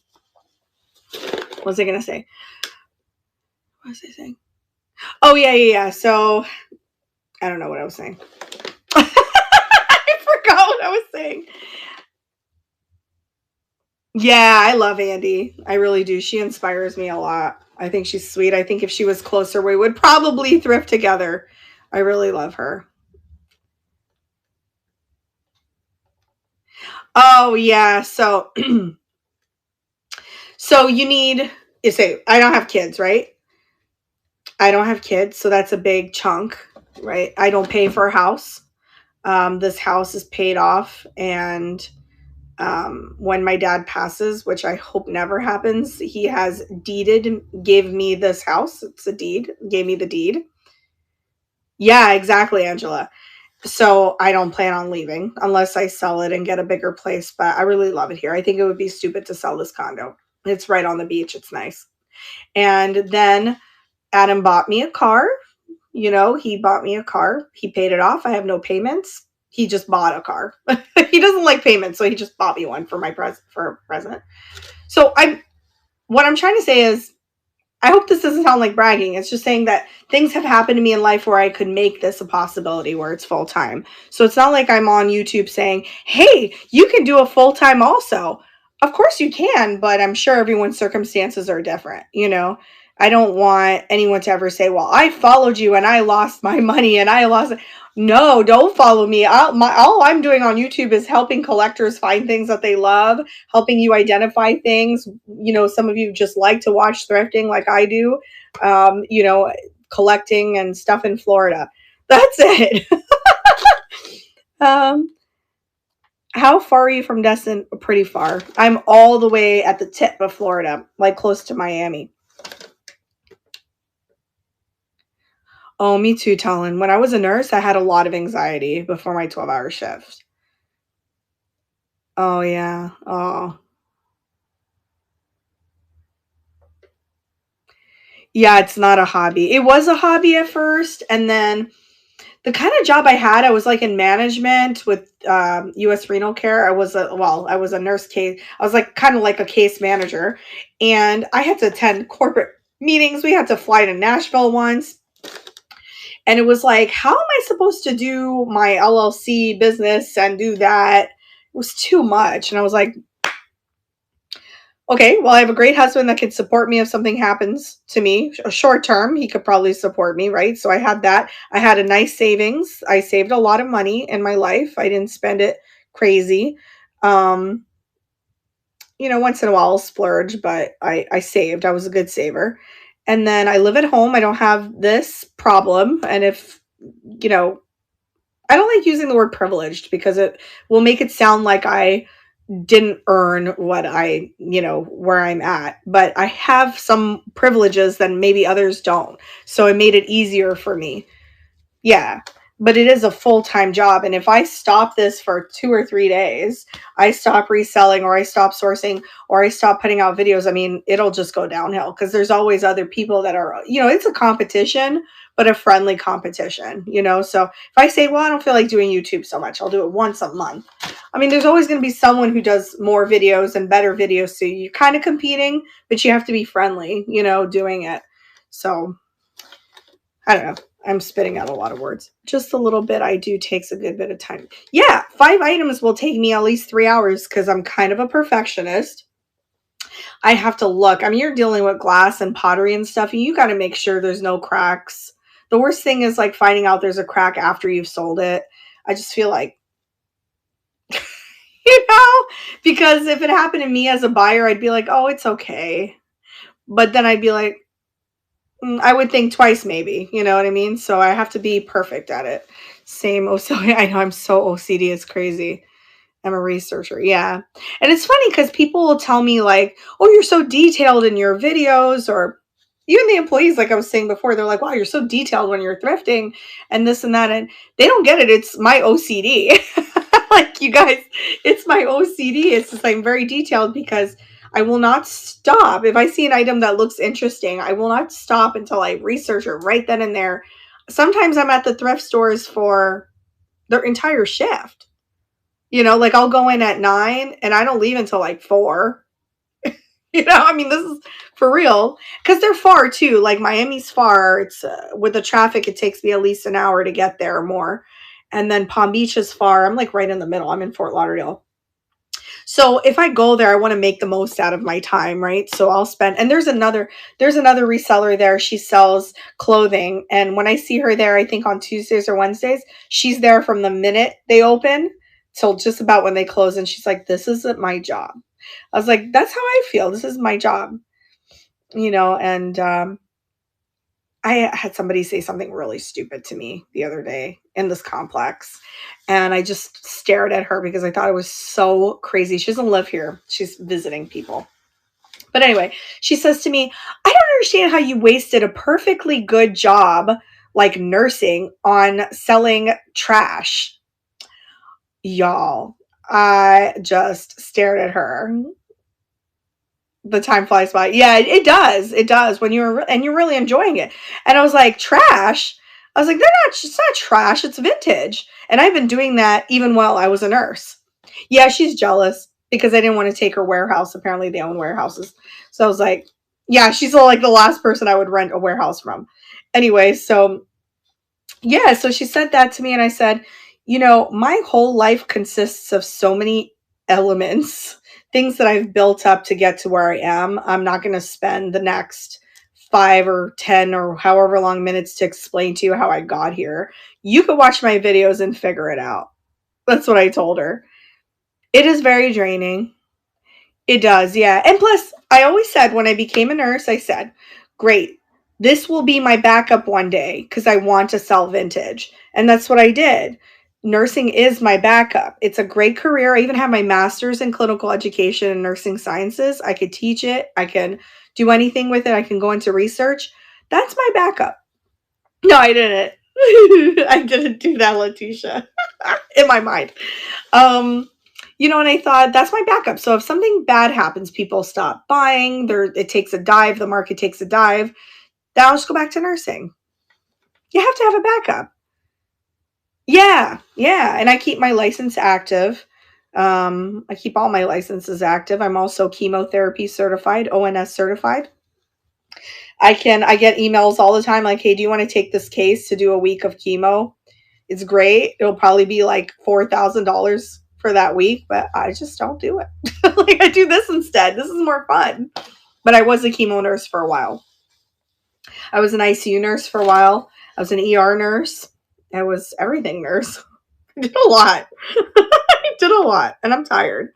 what was I gonna say? What was I saying? Oh yeah. So I don't know what I was saying. I forgot what I was saying. Yeah, I love Andy. I really do. She inspires me a lot. I think she's sweet. I think if she was closer, we would probably thrift together. I really love her. Oh yeah. So so you say I don't have kids, right? I don't have kids, so that's a big chunk, right? I don't pay for a house. This house is paid off, and when my dad passes, which I hope never happens, he has gave me this house. It's a deed, gave me the deed. Yeah, exactly, Angela. So I don't plan on leaving unless I sell it and get a bigger place, but I really love it here. I think it would be stupid to sell this condo. It's right on the beach. It's nice. And then Adam bought me a car. He bought me a car. He paid it off. I have no payments. He just bought a car. He doesn't like payments, so he just bought me one for my present. So what I'm trying to say is, I hope this doesn't sound like bragging. It's just saying that things have happened to me in life where I could make this a possibility where it's full time. So it's not like I'm on YouTube saying, hey, you can do a full time also. Of course you can, but I'm sure everyone's circumstances are different. I don't want anyone to ever say, well, I followed you and I lost my money and I lost it. No, don't follow me. All I'm doing on YouTube is helping collectors find things that they love, helping you identify things. Some of you just like to watch thrifting like I do, collecting and stuff in Florida. That's it. How far are you from Destin? Pretty far. I'm all the way at the tip of Florida, like close to Miami. Oh, me too, Talon. When I was a nurse, I had a lot of anxiety before my 12-hour shift. Oh, yeah. Oh. Yeah, it's not a hobby. It was a hobby at first, and then the kind of job I had, I was like in management with U.S. Renal Care. I was a nurse case. I was like kind of like a case manager, and I had to attend corporate meetings. We had to fly to Nashville once. And it was like, how am I supposed to do my LLC business and do that? It was too much. And I was like, okay, well, I have a great husband that can support me if something happens to me. Short term, he could probably support me, right? So I had that. I had a nice savings. I saved a lot of money in my life. I didn't spend it crazy. Once in a while I'll splurge, but I saved. I was a good saver. And then I live at home. I don't have this problem. And if, I don't like using the word privileged because it will make it sound like I didn't earn what where I'm at, but I have some privileges that maybe others don't. So it made it easier for me. Yeah. But it is a full-time job. And if I stop this for 2 or 3 days, I stop reselling or I stop sourcing or I stop putting out videos, I mean, it'll just go downhill because there's always other people that are, it's a competition, but a friendly competition, So if I say, well, I don't feel like doing YouTube so much, I'll do it once a month. I mean, there's always going to be someone who does more videos and better videos. So you're kind of competing, but you have to be friendly, doing it. So I don't know. I'm spitting out a lot of words. Just a little bit I do takes a good bit of time. Yeah, 5 items will take me at least 3 hours because I'm kind of a perfectionist. I have to look. I mean, you're dealing with glass and pottery and stuff, and you got to make sure there's no cracks. The worst thing is like finding out there's a crack after you've sold it. I just feel like, you know, because if it happened to me as a buyer, I'd be like, oh, it's okay. But then I'd be like, I would think twice maybe, you know what I mean? So I have to be perfect at it. Same OCD. I know I'm so OCD, it's crazy. I'm a researcher, yeah. And it's funny because people will tell me like, oh, you're so detailed in your videos, or even the employees, like I was saying before, they're like, wow, you're so detailed when you're thrifting and this and that. And they don't get it. It's my OCD. Like, you guys, it's my OCD. It's just I'm very detailed because I will not stop. If I see an item that looks interesting, I will not stop until I research it right then and there. Sometimes I'm at the thrift stores for their entire shift. You know, like I'll go in at 9 and I don't leave until like 4. You know, I mean, this is for real because they're far too. Like Miami's far. It's with the traffic, it takes me at least an hour to get there or more. And then Palm Beach is far. I'm like right in the middle. I'm in Fort Lauderdale. So if I go there, I want to make the most out of my time, right? So I'll spend, and there's another reseller there. She sells clothing. And when I see her there, I think on Tuesdays or Wednesdays, she's there from the minute they open till just about when they close. And she's like, this isn't my job. I was like, that's how I feel. This is my job, you know, and I had somebody say something really stupid to me the other day in this complex. And I just stared at her because I thought it was so crazy. She doesn't live here. She's visiting people. But anyway, she says to me, I don't understand how you wasted a perfectly good job like nursing on selling trash. Y'all, I just stared at her. The time flies by. Yeah, it does. It does when you're really enjoying it. And I was like, trash. I was like, it's not trash. It's vintage. And I've been doing that even while I was a nurse. Yeah, she's jealous because I didn't want to take her warehouse. Apparently they own warehouses. So I was like, yeah, she's like the last person I would rent a warehouse from. Anyway, so yeah, so she said that to me and I said, you know, my whole life consists of so many elements, things that I've built up to get to where I am. I'm not going to spend the next 5 or 10 or however long minutes to explain to you how I got here. You could watch my videos and figure it out. That's what I told her. It is very draining. It does, yeah. And plus, I always said when I became a nurse, I said, great, this will be my backup one day because I want to sell vintage. And that's what I did. Nursing is my backup. It's a great career. I even have my master's in clinical education and nursing sciences. I could teach it. I can do anything with it. I can go into research. That's my backup. No, I didn't. I didn't do that, Letitia, in my mind. You know, and I thought that's my backup. So if something bad happens, people stop buying, it takes a dive, the market takes a dive, then I'll just go back to nursing. You have to have a backup. Yeah, yeah. And I keep my license active. I keep all my licenses active. I'm also chemotherapy certified, ONS certified. I get emails all the time like, hey, do you want to take this case to do a week of chemo? It's great. It'll probably be like $4,000 for that week, but I just don't do it. Like I do this instead. This is more fun. But I was a chemo nurse for a while. I was an ICU nurse for a while. I was an ER nurse. I was everything nurse. I did a lot. I did a lot, and I'm tired.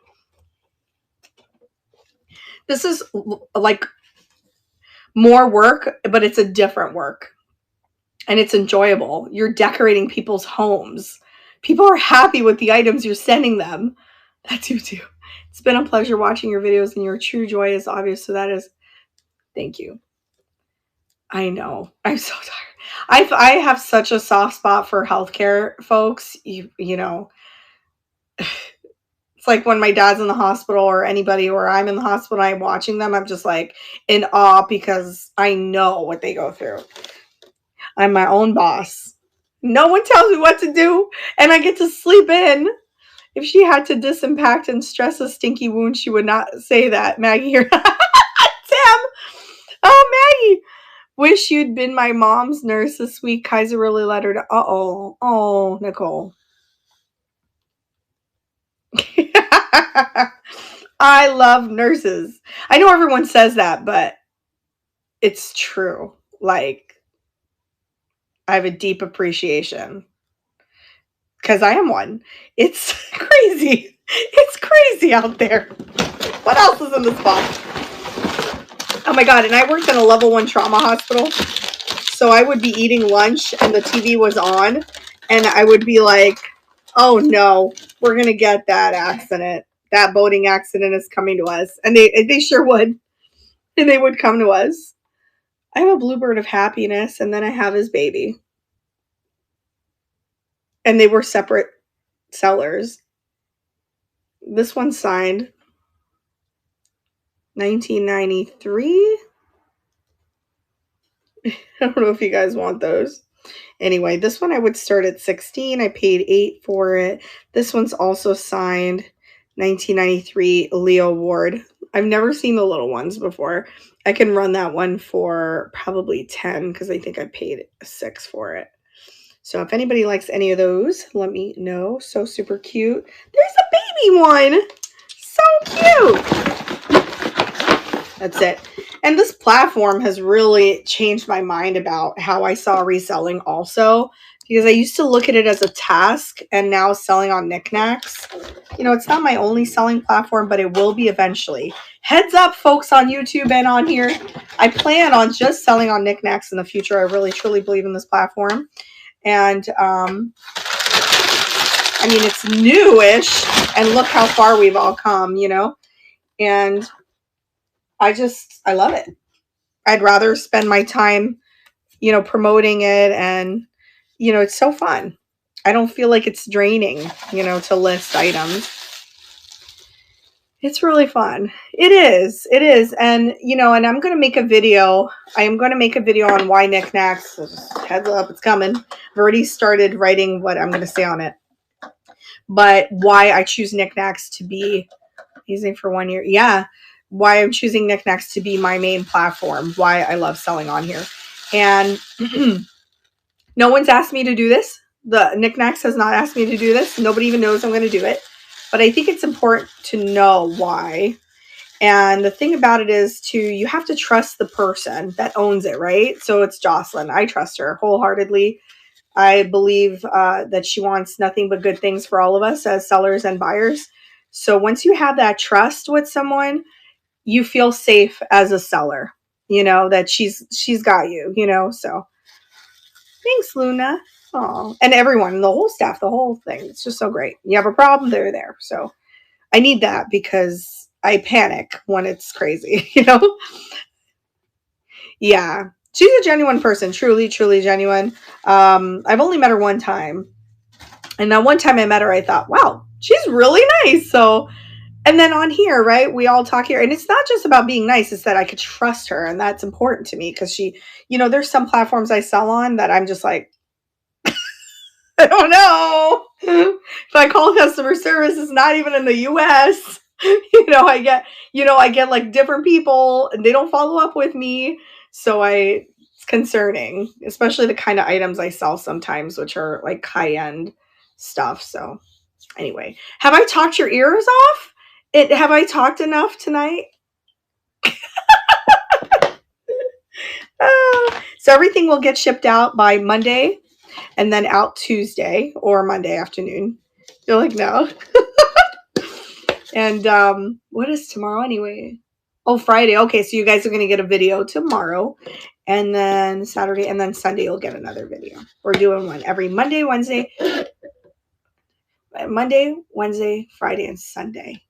This is like more work, but it's a different work. And it's enjoyable. You're decorating people's homes. People are happy with the items you're sending them. That's you too. It's been a pleasure watching your videos, and your true joy is obvious. So that is, thank you. I know. I'm so tired. I have such a soft spot for healthcare folks. You know, it's like when my dad's in the hospital or anybody, or I'm in the hospital, I'm watching them. I'm just like in awe because I know what they go through. I'm my own boss. No one tells me what to do, and I get to sleep in. If she had to disimpact and stress a stinky wound, she would not say that. Maggie here. Tim! Oh, Maggie! Wish you'd been my mom's nurse this week. Kaiser really let her to. Uh-oh. Oh, Nicole. I love nurses. I know everyone says that, but it's true. Like, I have a deep appreciation because I am one. It's crazy. It's crazy out there. What else is in this box? Oh my God. And I worked in a level 1 trauma hospital. So I would be eating lunch and the TV was on and I would be like, oh no, we're going to get that accident. That boating accident is coming to us. And they sure would. And they would come to us. I have a bluebird of happiness and then I have his baby. And they were separate sellers. This one's signed 1993. I don't know if you guys want those. Anyway, this one I would start at 16. I paid $8 for it. This one's also signed 1993 Leo Ward. I've never seen the little ones before. I can run that one for probably 10 because I think I paid $6 for it. So if anybody likes any of those, let me know. So super cute. There's a baby one. So cute. That's it. And this platform has really changed my mind about how I saw reselling also, because I used to look at it as a task and now selling on knickknacks. You know, it's not my only selling platform, but it will be eventually. Heads up, folks on YouTube and on here. I plan on just selling on knickknacks in the future. I really, truly believe in this platform. And, I mean, it's newish and look how far we've all come, you know, and I love it. I'd rather spend my time, you know, promoting it and, you know, it's so fun. I don't feel like it's draining, you know, to list items. It's really fun. It is. It is. And, you know, and I'm going to make a video. I am going to make a video on why knickknacks. So just heads up, it's coming. I've already started writing what I'm going to say on it. But why I choose knickknacks to be using for 1 year. Yeah. Why I'm choosing knickknacks to be my main platform. Why I love selling on here. And no one's asked me to do this. The knickknacks has not asked me to do this. Nobody even knows I'm going to do it. But I think it's important to know why. And the thing about it is you have to trust the person that owns it, right? So it's Jocelyn. I trust her wholeheartedly. I believe that she wants nothing but good things for all of us as sellers and buyers. So once you have that trust with someone, you feel safe as a seller, you know, that she's got you, you know, so thanks, Luna. Oh, and everyone, the whole staff, the whole thing. It's just so great. You have a problem, they're there. So I need that because I panic when it's crazy, you know? Yeah. She's a genuine person, truly, truly genuine. I've only met her one time. And that one time I met her, I thought, wow, she's really nice. So, and then on here, right, we all talk here. And it's not just about being nice. It's that I could trust her. And that's important to me because she, you know, there's some platforms I sell on that I'm just like, I don't know. If I call customer service, it's not even in the US. I get like different people and they don't follow up with me. So it's concerning, especially the kind of items I sell sometimes, which are like high-end stuff. So anyway, have I talked your ears off? Have I talked enough tonight? So everything will get shipped out by Monday and then out Tuesday or Monday afternoon. You're like, no. And what is tomorrow anyway? Oh, Friday. Okay, so you guys are going to get a video tomorrow. And then Saturday and then Sunday you'll get another video. We're doing one every Monday, Wednesday, Friday, and Sunday.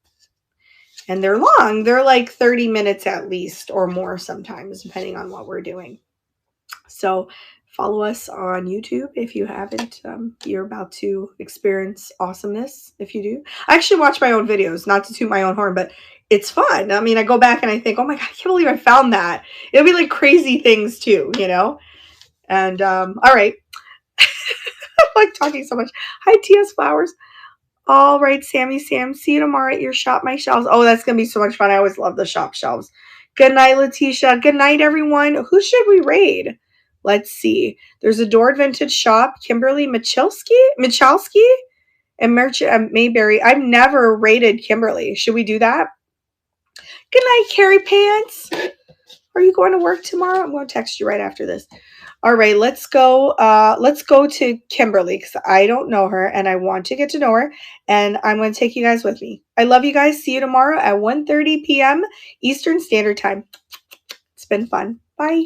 And they're long. They're like 30 minutes at least or more sometimes, depending on what we're doing. So follow us on YouTube if you haven't. You're about to experience awesomeness if you do. I actually watch my own videos, not to toot my own horn, but it's fun. I mean, I go back and I think, oh my God, I can't believe I found that. It'll be like crazy things too, you know? And all right. I like talking so much. Hi, TS Flowers. All right, Sam. See you tomorrow at your shop, my shelves. Oh, that's going to be so much fun. I always love the shop shelves. Good night, Letitia. Good night, everyone. Who should we raid? Let's see. There's Adored Vintage Shop, Kimberly Michalski, and Merchant Mayberry. I've never rated Kimberly. Should we do that? Good night, Carrie Pants. Are you going to work tomorrow? I'm going to text you right after this. All right, let's go. Let's go to Kimberly because I don't know her and I want to get to know her. And I'm going to take you guys with me. I love you guys. See you tomorrow at 1:30 p.m. Eastern Standard Time. It's been fun. Bye.